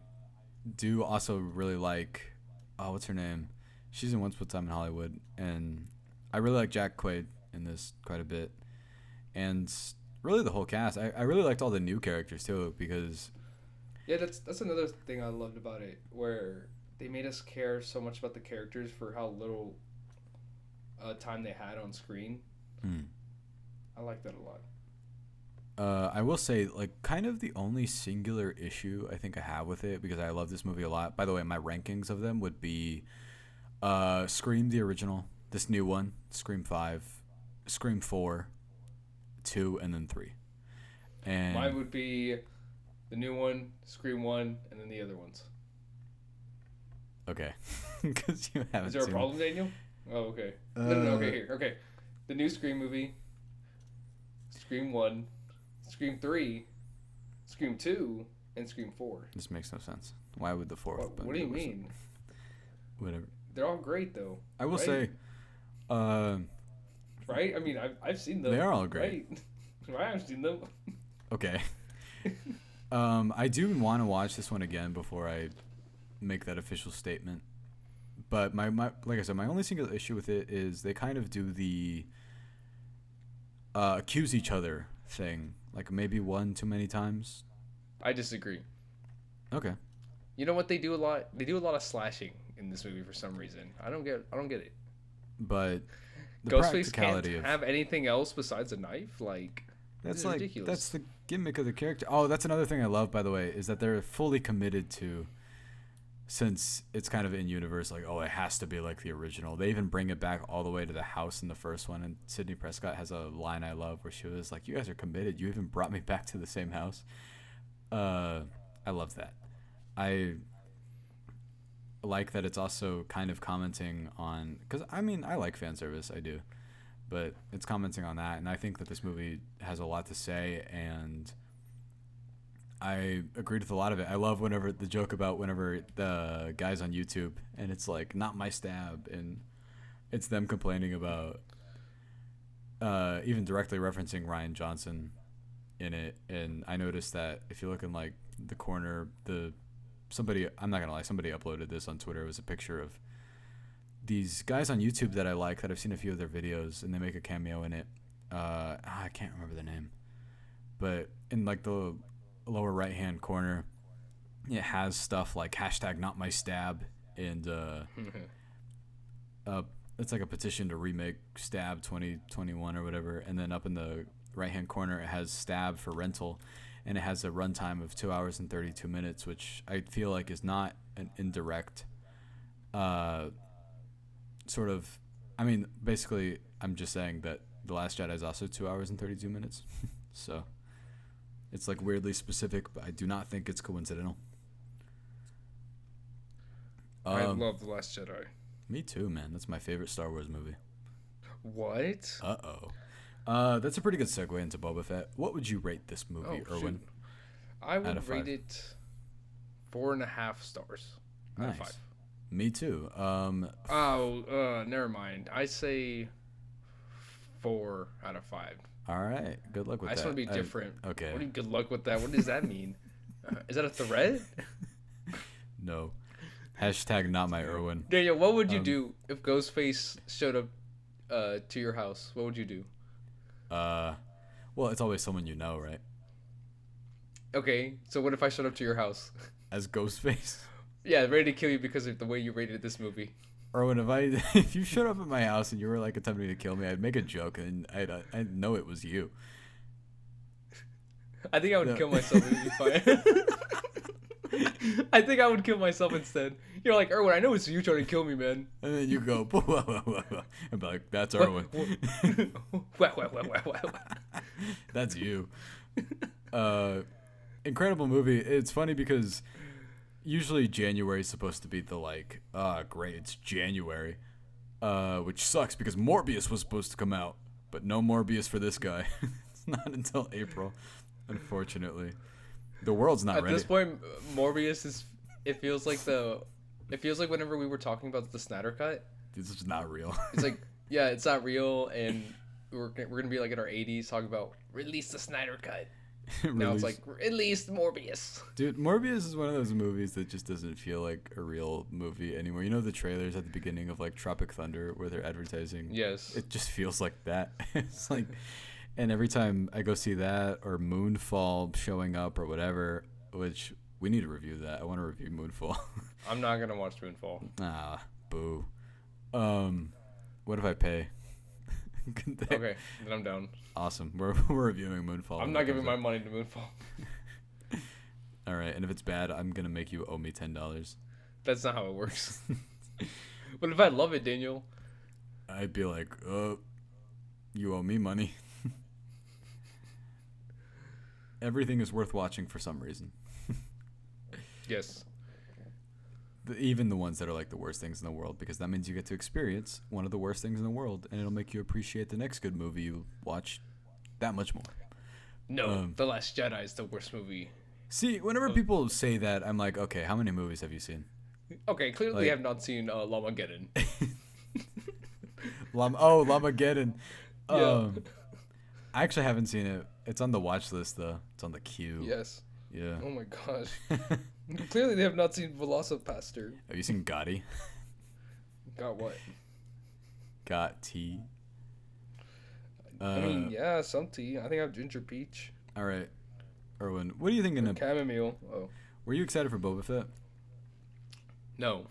do also really like. Oh, what's her name? She's in Once Upon a Time in Hollywood, and I really like Jack Quaid in this quite a bit, and really the whole cast. I really liked all the new characters too, because yeah, that's another thing I loved about it, where they made us care so much about the characters for how little time they had on screen. I like that a lot. I will say, like, kind of the only singular issue I think I have with it, because I love this movie a lot. By the way, my rankings of them would be Scream the original, this new one, Scream 5, Scream 4, 2, and then 3. And mine would be the new one, Scream 1, and then the other ones. Okay. Because you haven't seen. Is there a problem, Daniel? Oh, okay. No, okay, here. Okay. The new Scream movie, Scream 1, Scream 3, Scream 2, and Scream 4. This makes no sense. Why would the fourth? What do you mean? Whatever. They're all great, though. I will say, right? I mean, I've seen them. They are all great. Right? I've seen them. Okay. I do want to watch this one again before I make that official statement. But my like I said, my only single issue with it is they kind of do the accuse each other thing, like maybe one too many times. I disagree. Okay. You know what they do a lot? They do a lot of slashing in this movie for some reason. I don't get it. But the Ghostface practicality can't have anything else besides a knife. Like, that's like ridiculous. That's the gimmick of the character. Oh, that's another thing I love, by the way, is that they're fully committed to. Since it's kind of in universe, like, oh, it has to be like the original. They even bring it back all the way to the house in the first one. And Sidney Prescott has a line I love where she was like, "You guys are committed. You even brought me back to the same house." I love that. I like that it's also kind of commenting on, because I mean, I like fan service, I do, but it's commenting on that, and I think that this movie has a lot to say, and I agreed with a lot of it. I love whenever the joke about whenever the guys on YouTube and it's like, not my stab, and it's them complaining about even directly referencing Rian Johnson in it. And I noticed that if you look in like the corner, somebody uploaded this on Twitter. It was a picture of these guys on YouTube that I like, that I've seen a few of their videos, and they make a cameo in it. I can't remember the name, but in like the lower right hand corner, it has stuff like #NotMyStab, and it's like a petition to remake Stab 2021 or whatever. And then up in the right hand corner, it has Stab for rental, and it has a runtime of 2 hours and 32 minutes, which I feel like is not an indirect sort of, I mean, basically I'm just saying that The Last Jedi is also 2 hours and 32 minutes. So it's like weirdly specific, but I do not think it's coincidental. I love The Last Jedi. Me too, man. That's my favorite Star Wars movie. What? That's a pretty good segue into Boba Fett. What would you rate this movie, Erwin? Shoot. I would rate it 4.5 stars out of 5. Me too. Never mind. I say 4 out of 5. All right. Good luck with that. I just want to be different. Okay. What do you, good luck with that? What does that mean? Is that a threat? No. #NotMyErwin. Daniel, what would you do if Ghostface showed up to your house? What would you do? Well, it's always someone you know, right? Okay, so what if I showed up to your house? As Ghostface? Yeah, ready to kill you because of the way you rated this movie. Erwin, if you showed up at my house and you were like attempting to kill me, I'd make a joke and I'd know it was you. I think I would kill myself if you fired. I think I would kill myself instead. You're like, Erwin, I know it's you trying to kill me, man. And then you go, and be like, that's What? Erwin. What? That's you. Incredible movie. It's funny because usually January is supposed to be the like, great, it's January. Which sucks because Morbius was supposed to come out, but no Morbius for this guy. It's not until April, unfortunately. The world's not ready. At this point, Morbius is. It feels like whenever we were talking about the Snyder Cut. This is not real. It's like, yeah, it's not real, and we're gonna be like in our 80s talking about release the Snyder Cut. Now it's like release Morbius. Dude, Morbius is one of those movies that just doesn't feel like a real movie anymore. You know the trailers at the beginning of like Tropic Thunder where they're advertising? Yes. It just feels like that. It's like, and every time I go see that or Moonfall showing up or whatever, which we need to review that. I want to review Moonfall. I'm not gonna watch Moonfall. Ah, boo. What if I pay? Okay, then I'm down. Awesome. We're reviewing Moonfall. I'm not giving my money to Moonfall. All right, and if it's bad, I'm gonna make you owe me $10. That's not how it works. But if I love it, Daniel, I'd be like, you owe me money. Everything is worth watching for some reason. Yes. Even the ones that are like the worst things in the world, because that means you get to experience one of the worst things in the world, and it'll make you appreciate the next good movie you watch that much more. No, The Last Jedi is the worst movie. See, whenever people say that, I'm like, okay, how many movies have you seen? Okay, clearly I have not seen Lamageddon. Lamageddon. Yeah. I actually haven't seen it. It's on the watch list, though. It's on the queue. Yes. Yeah. Oh my gosh. Clearly they have not seen Velocipaster. Have you seen Gotti? Got what? Got tea. I mean, yeah, some tea. I think I have ginger peach. All right. Erwin, what are you thinking of? Chamomile. Oh. Were you excited for Boba Fett? No.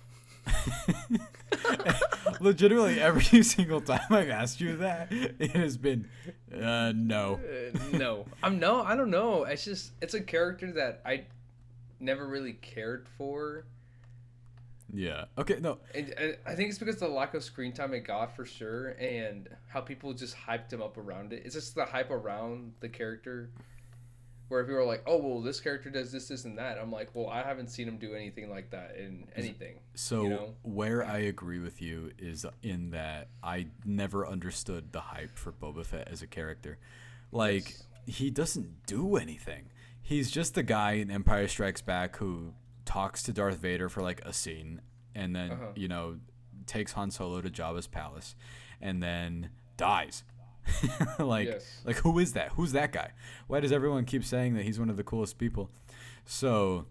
Legitimately, every single time I've asked you that, it has been, no. No. I don't know. It's a character that I never really cared for. Yeah. Okay, no. And I think it's because of the lack of screen time it got for sure, and how people just hyped him up around it. It's just the hype around the character. Where people are like, oh, well, this character does this, and that. I'm like, well, I haven't seen him do anything like that in anything. So you know? Where I agree with you is in that I never understood the hype for Boba Fett as a character. Like, Yes. he doesn't do anything. He's just the guy in Empire Strikes Back who talks to Darth Vader for, like, a scene, and then, takes Han Solo to Jabba's palace, and then dies. Like who is that? Who's that guy? Why does everyone keep saying that he's one of the coolest people? So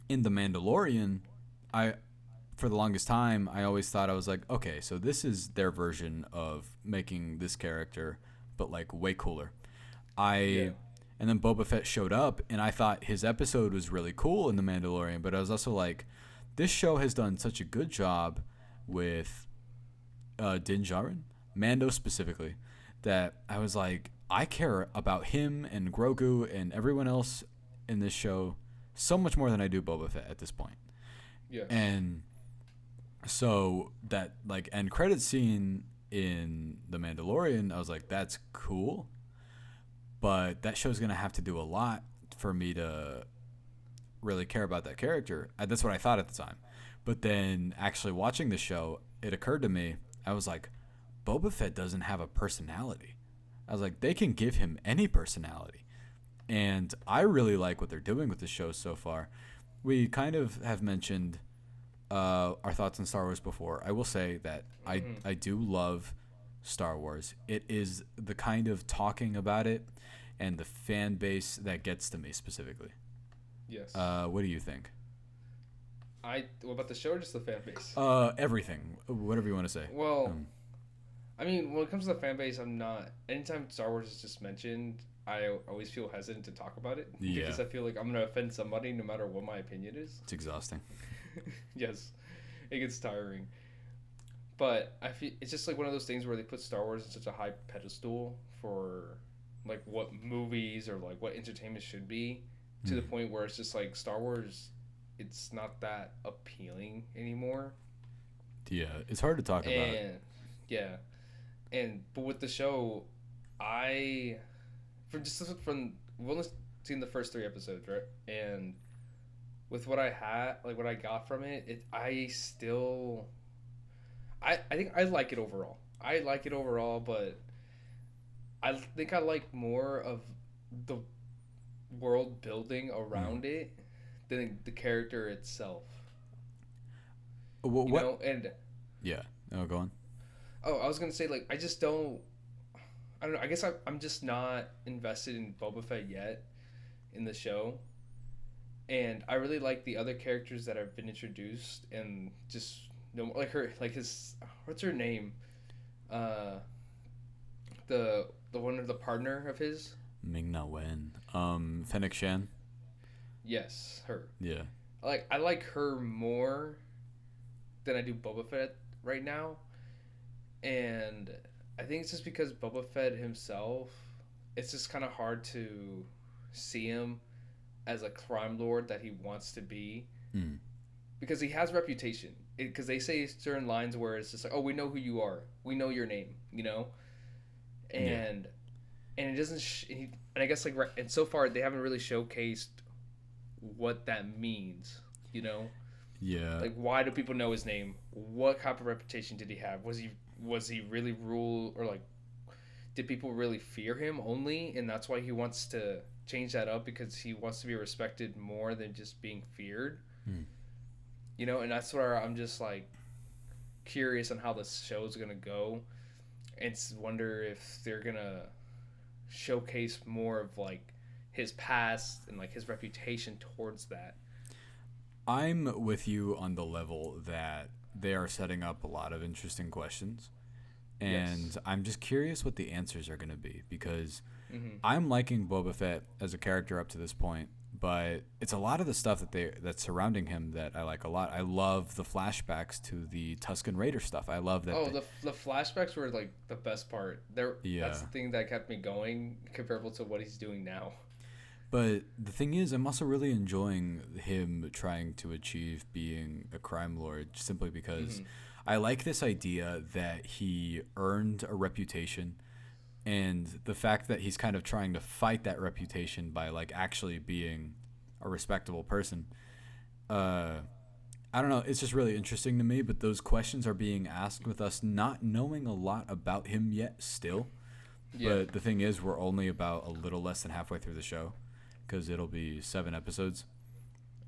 in The Mandalorian, for the longest time I always thought, I was like, okay, so this is their version of making this character but like way cooler. And then Boba Fett showed up, and I thought his episode was really cool in The Mandalorian, but I was also like, this show has done such a good job with Din Djarin, Mando specifically, that I was like, I care about him and Grogu and everyone else in this show so much more than I do Boba Fett at this point. Yes. And so that like end credit scene in The Mandalorian, I was like, that's cool, but that show's gonna have to do a lot for me to really care about that character. That's what I thought at the time. But then actually watching the show, it occurred to me, I was like, Boba Fett doesn't have a personality. I was like, they can give him any personality. And I really like what they're doing with the show so far. We kind of have mentioned our thoughts on Star Wars before. I will say that I do love Star Wars. It is the kind of talking about it and the fan base that gets to me specifically. Yes. What do you think? What about the show or just the fan base? Everything. Whatever you want to say. Well, I mean, when it comes to the fan base, I'm not. Anytime Star Wars is just mentioned, I always feel hesitant to talk about it. Yeah. Because I feel like I'm going to offend somebody no matter what my opinion is. It's exhausting. Yes. It gets tiring. But I feel it's just like one of those things where they put Star Wars in such a high pedestal for like what movies or like what entertainment should be, to the point where it's just like Star Wars it's not that appealing anymore. Yeah, it's hard to talk about. And yeah, and but with the show, I from we've only seen the first 3 episodes, right? And with what I had, like what I got from it, I still I think I like it overall. I like it overall, but I think I like more of the world building Mm. around it than the character itself. What? You What? know, and Yeah. Oh, go on. oh, I was gonna say like I just don't. I don't know. I guess I'm just not invested in Boba Fett yet in the show, and I really like the other characters that have been introduced, and just no like her like his what's her name, uh, the one of the partner of his. Ming Na Wen. Fennec Shan. Yes, her. Yeah. I like her more than I do Boba Fett right now, and I think it's just because Boba Fett himself, it's just kind of hard to see him as a crime lord that he wants to be Mm. because he has reputation. Because they say certain lines where it's just like, "Oh, we know who you are. We know your name," you know, Yeah. and and it doesn't. And I guess like and so far they haven't really showcased what that means, you know. Yeah. Like, why do people know his name? What type of reputation did he have? Was he really rule or like did people really fear him only, and that's why he wants to change that up because he wants to be respected more than just being feared, Mm. you know? And that's where I'm just like curious on how the show's gonna go, and wonder if they're gonna showcase more of like his past and like his reputation towards that. I'm with you on the level that they are setting up a lot of interesting questions. And Yes. I'm just curious what the answers are going to be because Mm-hmm. I'm liking Boba Fett as a character up to this point, but it's a lot of the stuff that's surrounding him that I like a lot. I love the flashbacks to the Tusken Raider stuff. I love that. Oh, the flashbacks were like the best part. There, Yeah. that's the thing that kept me going, comparable to what he's doing now. But the thing is, I'm also really enjoying him trying to achieve being a crime lord simply because Mm-hmm. I like this idea that he earned a reputation and the fact that he's kind of trying to fight that reputation by like actually being a respectable person. Uh, I don't know. It's just really interesting to me, but those questions are being asked with us not knowing a lot about him yet still. Yeah. But the thing is, we're only about a little less than halfway through the show because it'll be 7 episodes.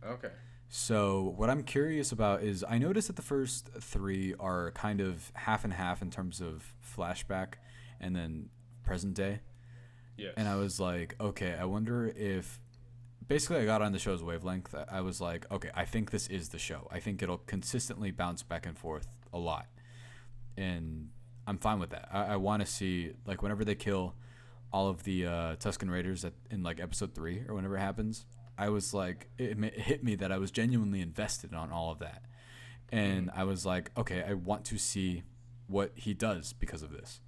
Okay. So what I'm curious about is I noticed that the first 3 are kind of half and half in terms of flashback and then present day. Yes. And I was like, okay, I wonder if basically I got on the show's wavelength. I was like, okay, I think this is the show. I think it'll consistently bounce back and forth a lot. And I'm fine with that. I want to see like whenever they kill all of the Tusken Raiders in like episode 3 or whenever it happens, I was like, it hit me that I was genuinely invested on all of that. And Mm-hmm. I was like, okay, I want to see what he does because of this.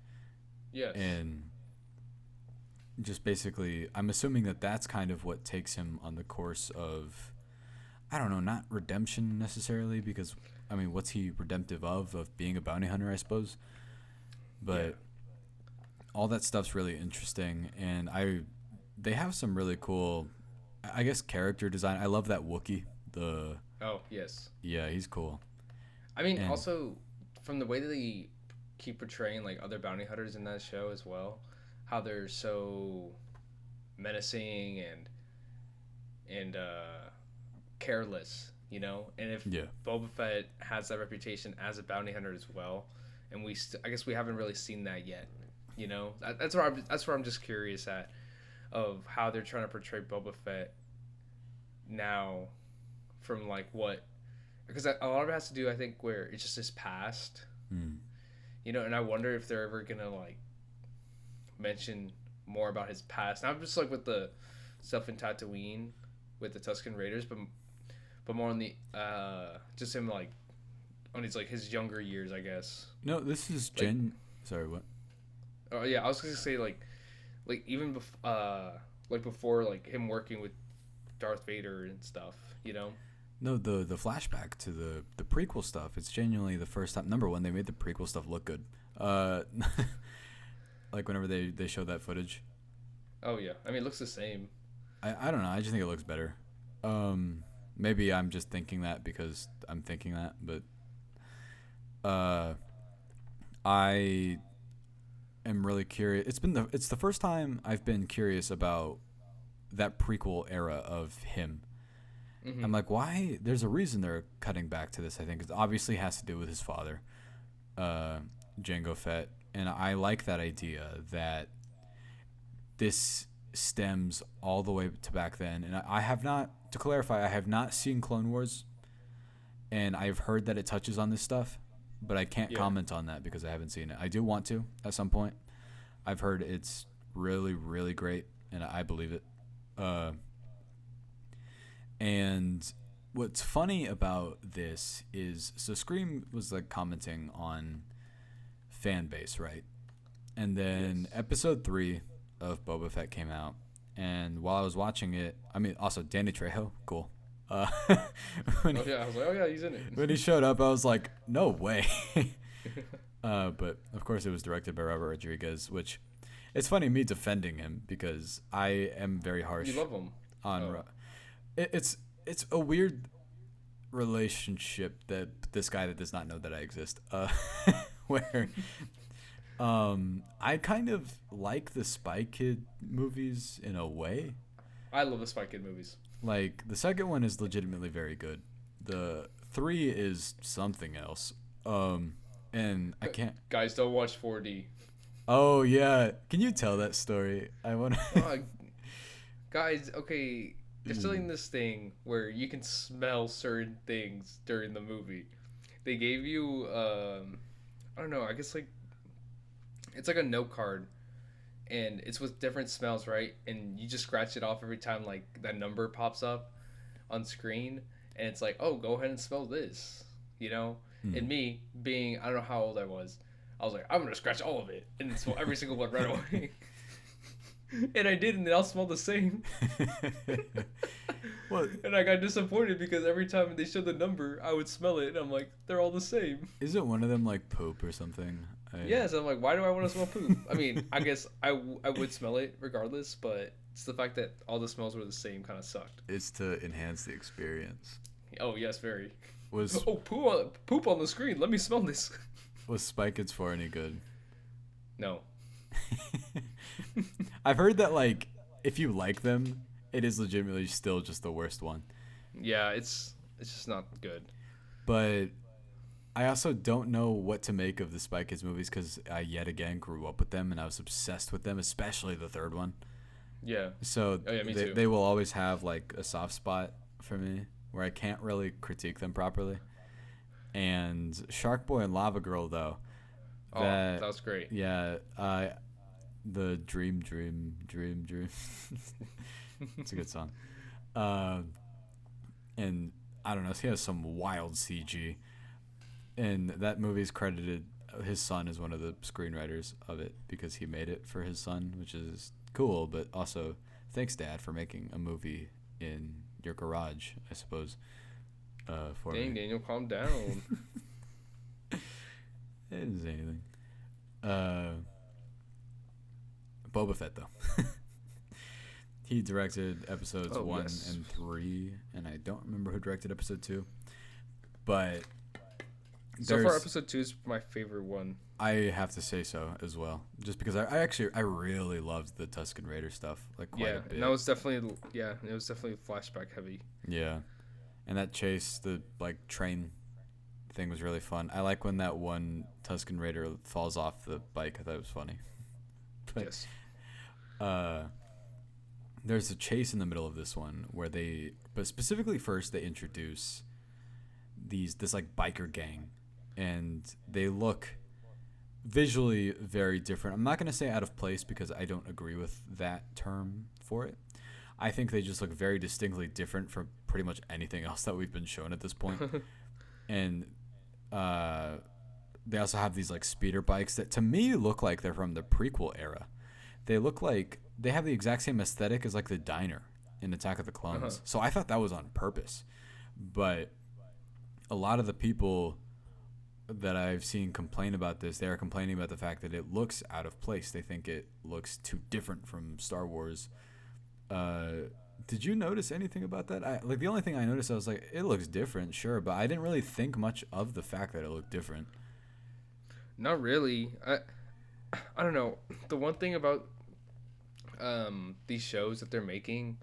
Yes. And just basically, I'm assuming that that's kind of what takes him on the course of, I don't know, not redemption necessarily, because, I mean, what's he redemptive of being a bounty hunter, I suppose? But Yeah. all that stuff's really interesting, and they have some really cool, I guess, character design. I love that Wookiee. Oh, yes. Yeah, he's cool. I mean, And also from the way that they keep portraying like other bounty hunters in that show as well, how they're so menacing and careless, you know. And if yeah, Boba Fett has that reputation as a bounty hunter as well, and I guess we haven't really seen that yet, you know. That's where I'm just curious at of how they're trying to portray Boba Fett now from like what because a lot of it has to do I think where it's just his past, mm, you know, and I wonder if they're ever gonna like mention more about his past, not just like with the stuff in Tatooine with the Tusken Raiders, but more on the just him like on his like his younger years, I guess. no, this is Like, Sorry, what? oh yeah, I was gonna say like even like before like him working with Darth Vader and stuff, you know. No, the flashback to the prequel stuff. It's genuinely the first time. Number one, they made the prequel stuff look good. Uh, like whenever they showed that footage. Oh yeah, I mean it looks the same. I don't know. I just think it looks better. Maybe I'm just thinking that because I'm thinking that, but I am really curious. It's the first time I've been curious about that prequel era of him. Mm-hmm. I'm like, why? There's a reason they're cutting back to this. I think it obviously has to do with his father, Jango Fett, and I like that idea that this stems all the way to back then. And I have not, to clarify, I have not seen Clone Wars, and I've heard that it touches on this stuff, but I can't comment on that because I haven't seen it. I do want to at some point. I've heard it's really, really great, and I believe it. And what's funny about this is, so Scream was like commenting on fan base, right? And then episode 3 of Boba Fett came out, and while I was watching it, I mean, also Danny Trejo, cool. I was like, oh yeah, he's in it. When he showed up, I was like, no way. But of course, it was directed by Robert Rodriguez, which it's funny me defending him because I am very harsh. You love him. It's a weird relationship that this guy that does not know that I exist, where I kind of like the Spy Kid movies in a way. I love the Spy Kid movies. Like, the second one is legitimately very good. The 3 is something else. And I can't... Guys, don't watch 4D. Oh, yeah. Can you tell that story? I want to... Guys, okay, they're selling this thing where you can smell certain things during the movie. They gave you, I don't know, I guess, like, it's like a note card. And it's with different smells, right? And you just scratch it off every time, like, that number pops up on screen. And it's like, oh, go ahead and smell this, you know? And me, being, I don't know how old I was like, I'm going to scratch all of it. And smell every single one right away. And I did, and they all smelled the same. What? And I got disappointed because every time they showed the number, I would smell it. And I'm like, they're all the same. Isn't one of them, like, poop or something? Yes, I'm like, why do I want to smell poop? I mean, I guess I would smell it regardless, but it's the fact that all the smells were the same kind of sucked. It's to enhance the experience. Oh, yes, very. Was poop on the screen. Let me smell this. Was Spy Kids 4 any good? No. I've heard that, like, if you like them, it is legitimately still just the worst one. Yeah, it's just not good. But I also don't know what to make of the Spy Kids movies because I yet again grew up with them and I was obsessed with them, especially the third one. Yeah. So me too. They will always have, like, a soft spot for me where I can't really critique them properly. And Shark Boy and Lava Girl, though. That was great. Yeah. The Dream. It's a good song. And I don't know, he has some wild CG. And that movie's credited, his son is one of the screenwriters of it because he made it for his son, which is cool, but also thanks, Dad, for making a movie in your garage, I suppose. For Dang, me. Daniel, calm down. It didn't say anything. Boba Fett, though. He directed episodes 1 and 3, and I don't remember who directed episode 2. But so far, episode 2 is my favorite one. I have to say so as well, just because I really loved the Tusken Raider stuff, like, quite a bit. And that was definitely flashback heavy. Yeah, and that chase, the, like, train thing was really fun. I like when that one Tusken Raider falls off the bike. I thought it was funny. But, yes. There's a chase in the middle of this one where but specifically first they introduce this like biker gang, and they look visually very different. I'm not going to say out of place because I don't agree with that term for it. I think they just look very distinctly different from pretty much anything else that we've been shown at this point. And they also have these, like, speeder bikes that to me look like they're from the prequel era. They look like they have the exact same aesthetic as, like, the diner in Attack of the Clones. So I thought that was on purpose. But a lot of the people that I've seen complain about this, they are complaining about the fact that it looks out of place. They think it looks too different from Star Wars. Did you notice anything about that? The only thing I noticed, I was like, it looks different, sure, but I didn't really think much of the fact that it looked different. Not really. I don't know. The one thing about these shows that they're making,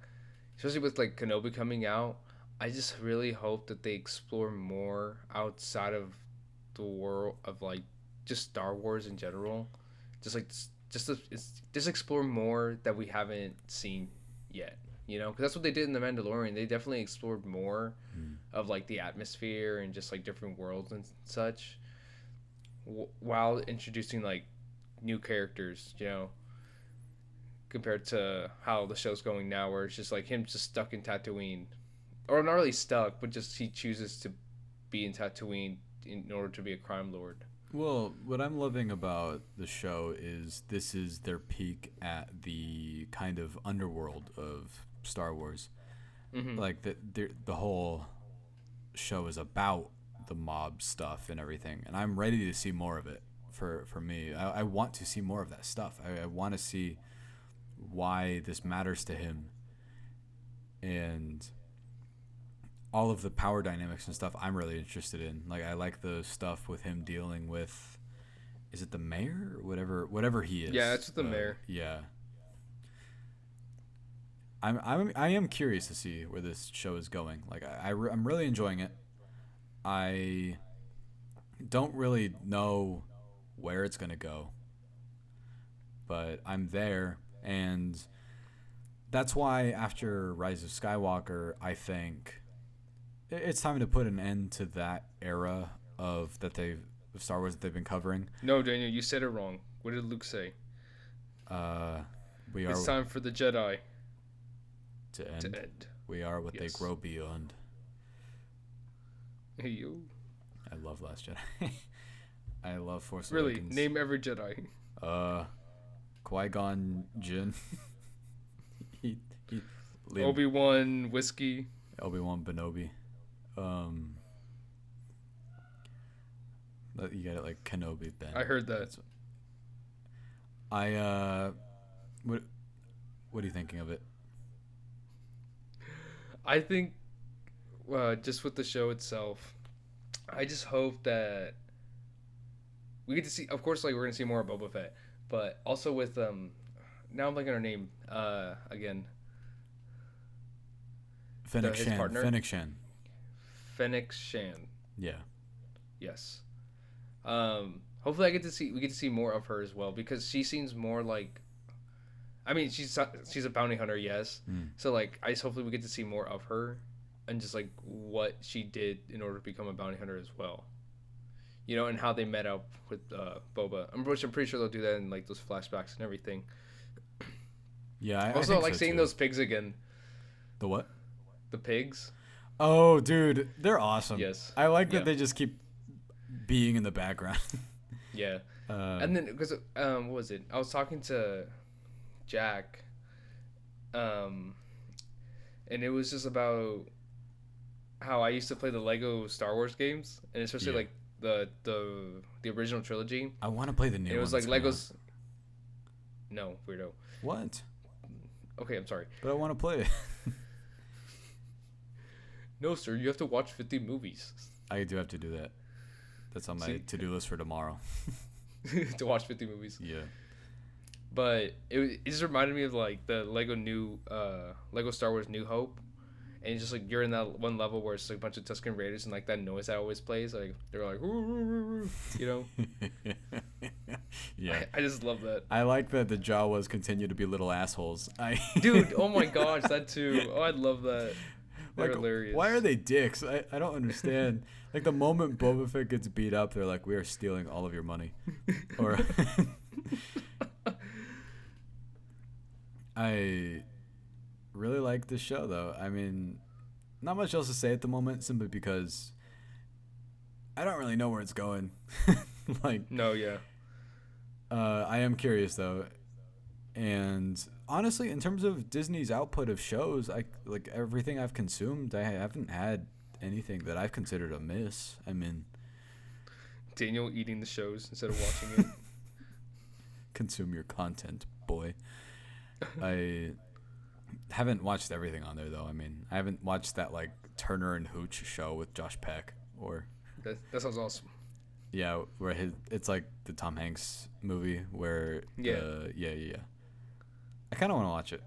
especially with like Kenobi coming out, I just really hope that they explore more outside of the world of like just Star Wars in general. Just like just explore more that we haven't seen yet. You know, because that's what they did in The Mandalorian. They definitely explored more of like the atmosphere and just like different worlds and such, while introducing like new characters. You know, compared to how the show's going now, where it's just like him just stuck in Tatooine, or not really stuck, but just he chooses to be in Tatooine in order to be a crime lord. Well, what I'm loving about the show is this is their peek at the kind of underworld of Star Wars. Mm-hmm. Like the whole show is about the mob stuff and everything, and I'm ready to see more of it. For me, I want to see more of that stuff. I want to see why this matters to him, and all of the power dynamics and stuff I'm really interested in. Like I like the stuff with him dealing with, is it the mayor or whatever he is? Yeah, it's the mayor. Yeah. I am curious to see where this show is going. Like I'm really enjoying it. I don't really know where it's going to go, but I'm there, and that's why after Rise of Skywalker, I think it's time to put an end to that era of Star Wars that they've been covering. No, Daniel, you said it wrong. What did Luke say? It's time for the Jedi to end. to end. We are what they grow beyond. Hey, you. I love Last Jedi. I love Force Really, Awakens. name every Jedi. Qui-Gon Jinn. Obi-Wan Whiskey. Obi-Wan Benobi. You got it like Kenobi Ben. I heard that. What are you thinking of it? I think, just with the show itself, I just hope that we get to see. Of course, like we're gonna see more of Boba Fett, but also with now I'm blanking on her name again. Fennec Shan. Partner? Fennec Shan. Fennec Shan. Yeah. Yes. Hopefully we get to see more of her as well, because she seems more like, I mean, she's a bounty hunter, yes. So like hopefully we get to see more of her and just like what she did in order to become a bounty hunter as well. You know, and how they met up with Boba. I'm pretty sure they'll do that in like those flashbacks and everything. Yeah. I also think like so seeing too. those pigs again. The what? The pigs. Oh, dude, they're awesome. Yes. I like that they just keep being in the background. Yeah. And then because what was it? I was talking to Jack, and it was just about how I used to play the Lego Star Wars games, and especially like the original trilogy. I want to play the new one. It was like Legos. No, weirdo. What? Okay, I'm sorry. But I want to play it. No, sir, you have to watch 50 movies. I do have to do that. That's on my to-do list for tomorrow. To watch 50 movies. Yeah. But it just reminded me of like the Lego Star Wars New Hope, and it's just like you're in that one level where it's like a bunch of Tusken Raiders, and like that noise that always plays, like they're like, you know. Yeah. I just love that. I like that the Jawas continue to be little assholes. Dude, oh my gosh, that too. Oh, I'd love that. They're hilarious. Why are they dicks? I don't understand. Like the moment Boba Fett gets beat up, they're like, "We are stealing all of your money." Or I really like this show, though. I mean, not much else to say at the moment, simply because I don't really know where it's going. Like, no, yeah. I am curious though, and honestly, in terms of Disney's output of shows, like everything I've consumed, I haven't had anything that I've considered a miss. I mean, Daniel eating the shows instead of watching it. consume your content, boy. I haven't watched everything on there, though. I mean, I haven't watched that, like, Turner and Hooch show with Josh Peck, or... That sounds awesome. Yeah, where it's like the Tom Hanks movie where... Yeah. I kind of want to watch it.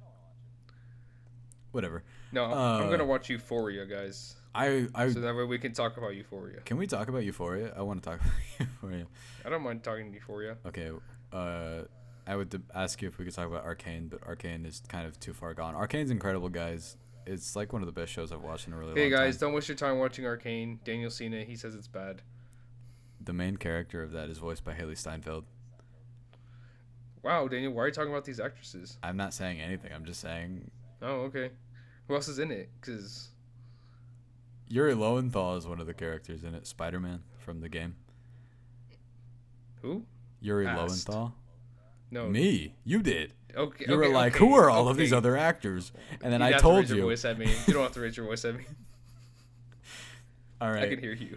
Whatever. No, I'm going to watch Euphoria, guys. So that way we can talk about Euphoria. Can we talk about Euphoria? I want to talk about Euphoria. I don't mind talking Euphoria. Okay. I would ask you if we could talk about Arcane, but Arcane is kind of too far gone. Arcane's incredible, guys. It's like one of the best shows I've watched in a really long time. Hey, guys, don't waste your time watching Arcane. Daniel's seen it. He says it's bad. The main character of that is voiced by Haley Steinfeld. Wow, Daniel, why are you talking about these actresses? I'm not saying anything. I'm just saying... Oh, okay. Who else is in it? Because... Yuri Lowenthal is one of the characters in it. Spider-Man from the game. Who? Yuri Lowenthal. No. Me. You did. Okay. You were like, who are all of these other actors? And then I told you. You don't have to raise your voice at me. You don't have to raise your voice at me. All right. I can hear you.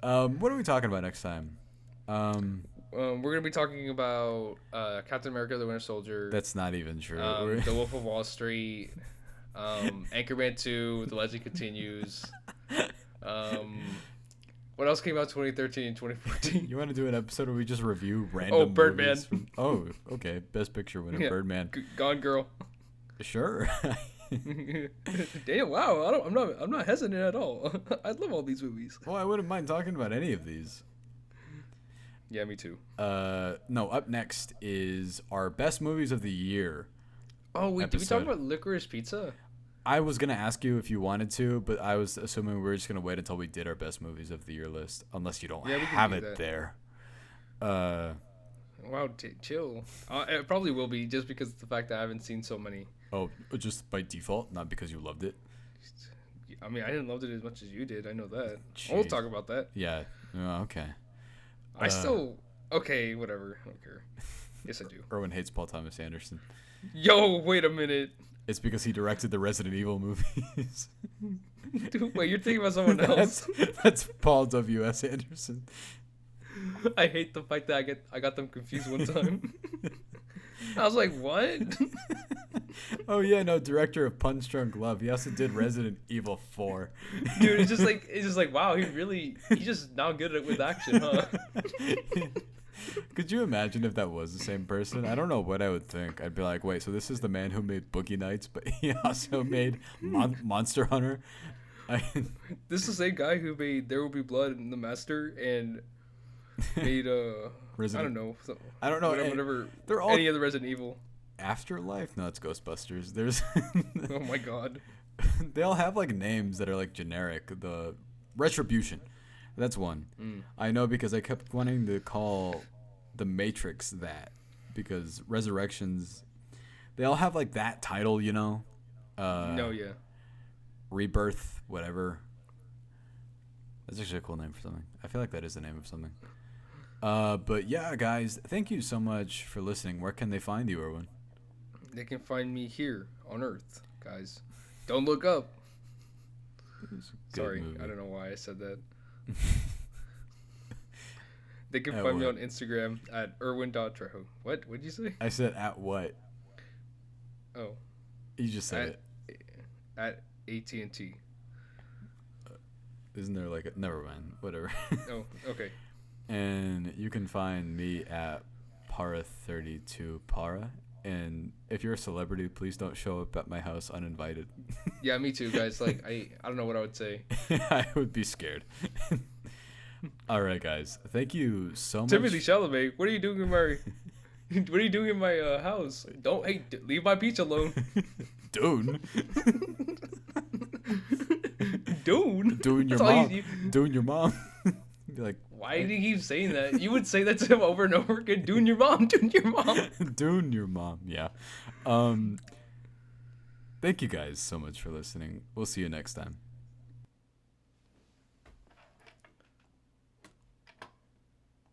What are we talking about next time? We're going to be talking about Captain America the Winter Soldier. That's not even true. The Wolf of Wall Street. Anchorman 2, The Legend Continues. What else came out 2013 and 2014? You want to do an episode where we just review random Birdman. movies okay. Best Picture winner, Birdman. Gone Girl. Sure. Damn! Wow! I'm not hesitant at all. I love all these movies. Well, I wouldn't mind talking about any of these. Yeah, me too. No. Up next is our best movies of the year. Oh wait, did we talk about Licorice Pizza? I was gonna ask you if you wanted to, but I was assuming we were just gonna wait until we did our best movies of the year list, unless you don't have it there. Wow, chill. It probably will be just because of the fact that I haven't seen so many. Oh, just by default, not because you loved it. I mean, I didn't love it as much as you did. I know that. Jeez. We'll talk about that. Yeah. Okay. I still okay. Whatever. I don't care. Yes, I do. Erwin hates Paul Thomas Anderson. Yo, wait a minute. It's because he directed the Resident Evil movies. Dude, wait, you're thinking about someone else. That's Paul W.S. Anderson. I hate the fact that I got them confused one time. I was like, what? Oh yeah, no, director of Punch Drunk Love. He also did Resident Evil 4. Dude, it's just like wow, he's just not good with action, huh? Could you imagine if that was the same person? I don't know what I would think. I'd be like, wait, so this is the man who made Boogie Nights, but he also made Monster Hunter? This is the same guy who made There Will Be Blood and The Master and made I don't know. Whatever. They're all any other Resident Evil. Afterlife? No, it's Ghostbusters. There's oh my god. They all have like names that are like generic. The Retribution. That's one. I know because I kept wanting to call The Matrix that because Resurrections, they all have like that title, you know? No, yeah. Rebirth, whatever. That's actually a cool name for something. I feel like that is the name of something. But yeah, guys, thank you so much for listening. Where can they find you, Erwin? They can find me here on Earth, guys. Don't look up. Sorry, movie. I don't know why I said that. They can find me on Instagram at Erwin.trejo. What? What'd you say? I said at what? Oh. You just said it. At AT&T. Isn't there like a... Never mind. Whatever. Oh, okay. And you can find me at Para32Para. And if you're a celebrity, please don't show up at my house uninvited. Yeah, me too, guys. Like, I don't know what I would say. I would be scared. All right, guys. Thank you so much. Timothy Chalamet, what are you doing in my house? Leave my peach alone. Dune. Dune. Doing your mom. Doing your mom. Be like, why do you keep saying that? You would say that to him over and over again. Doing your mom. Doing your mom. Doing your mom. Yeah. Thank you guys so much for listening. We'll see you next time.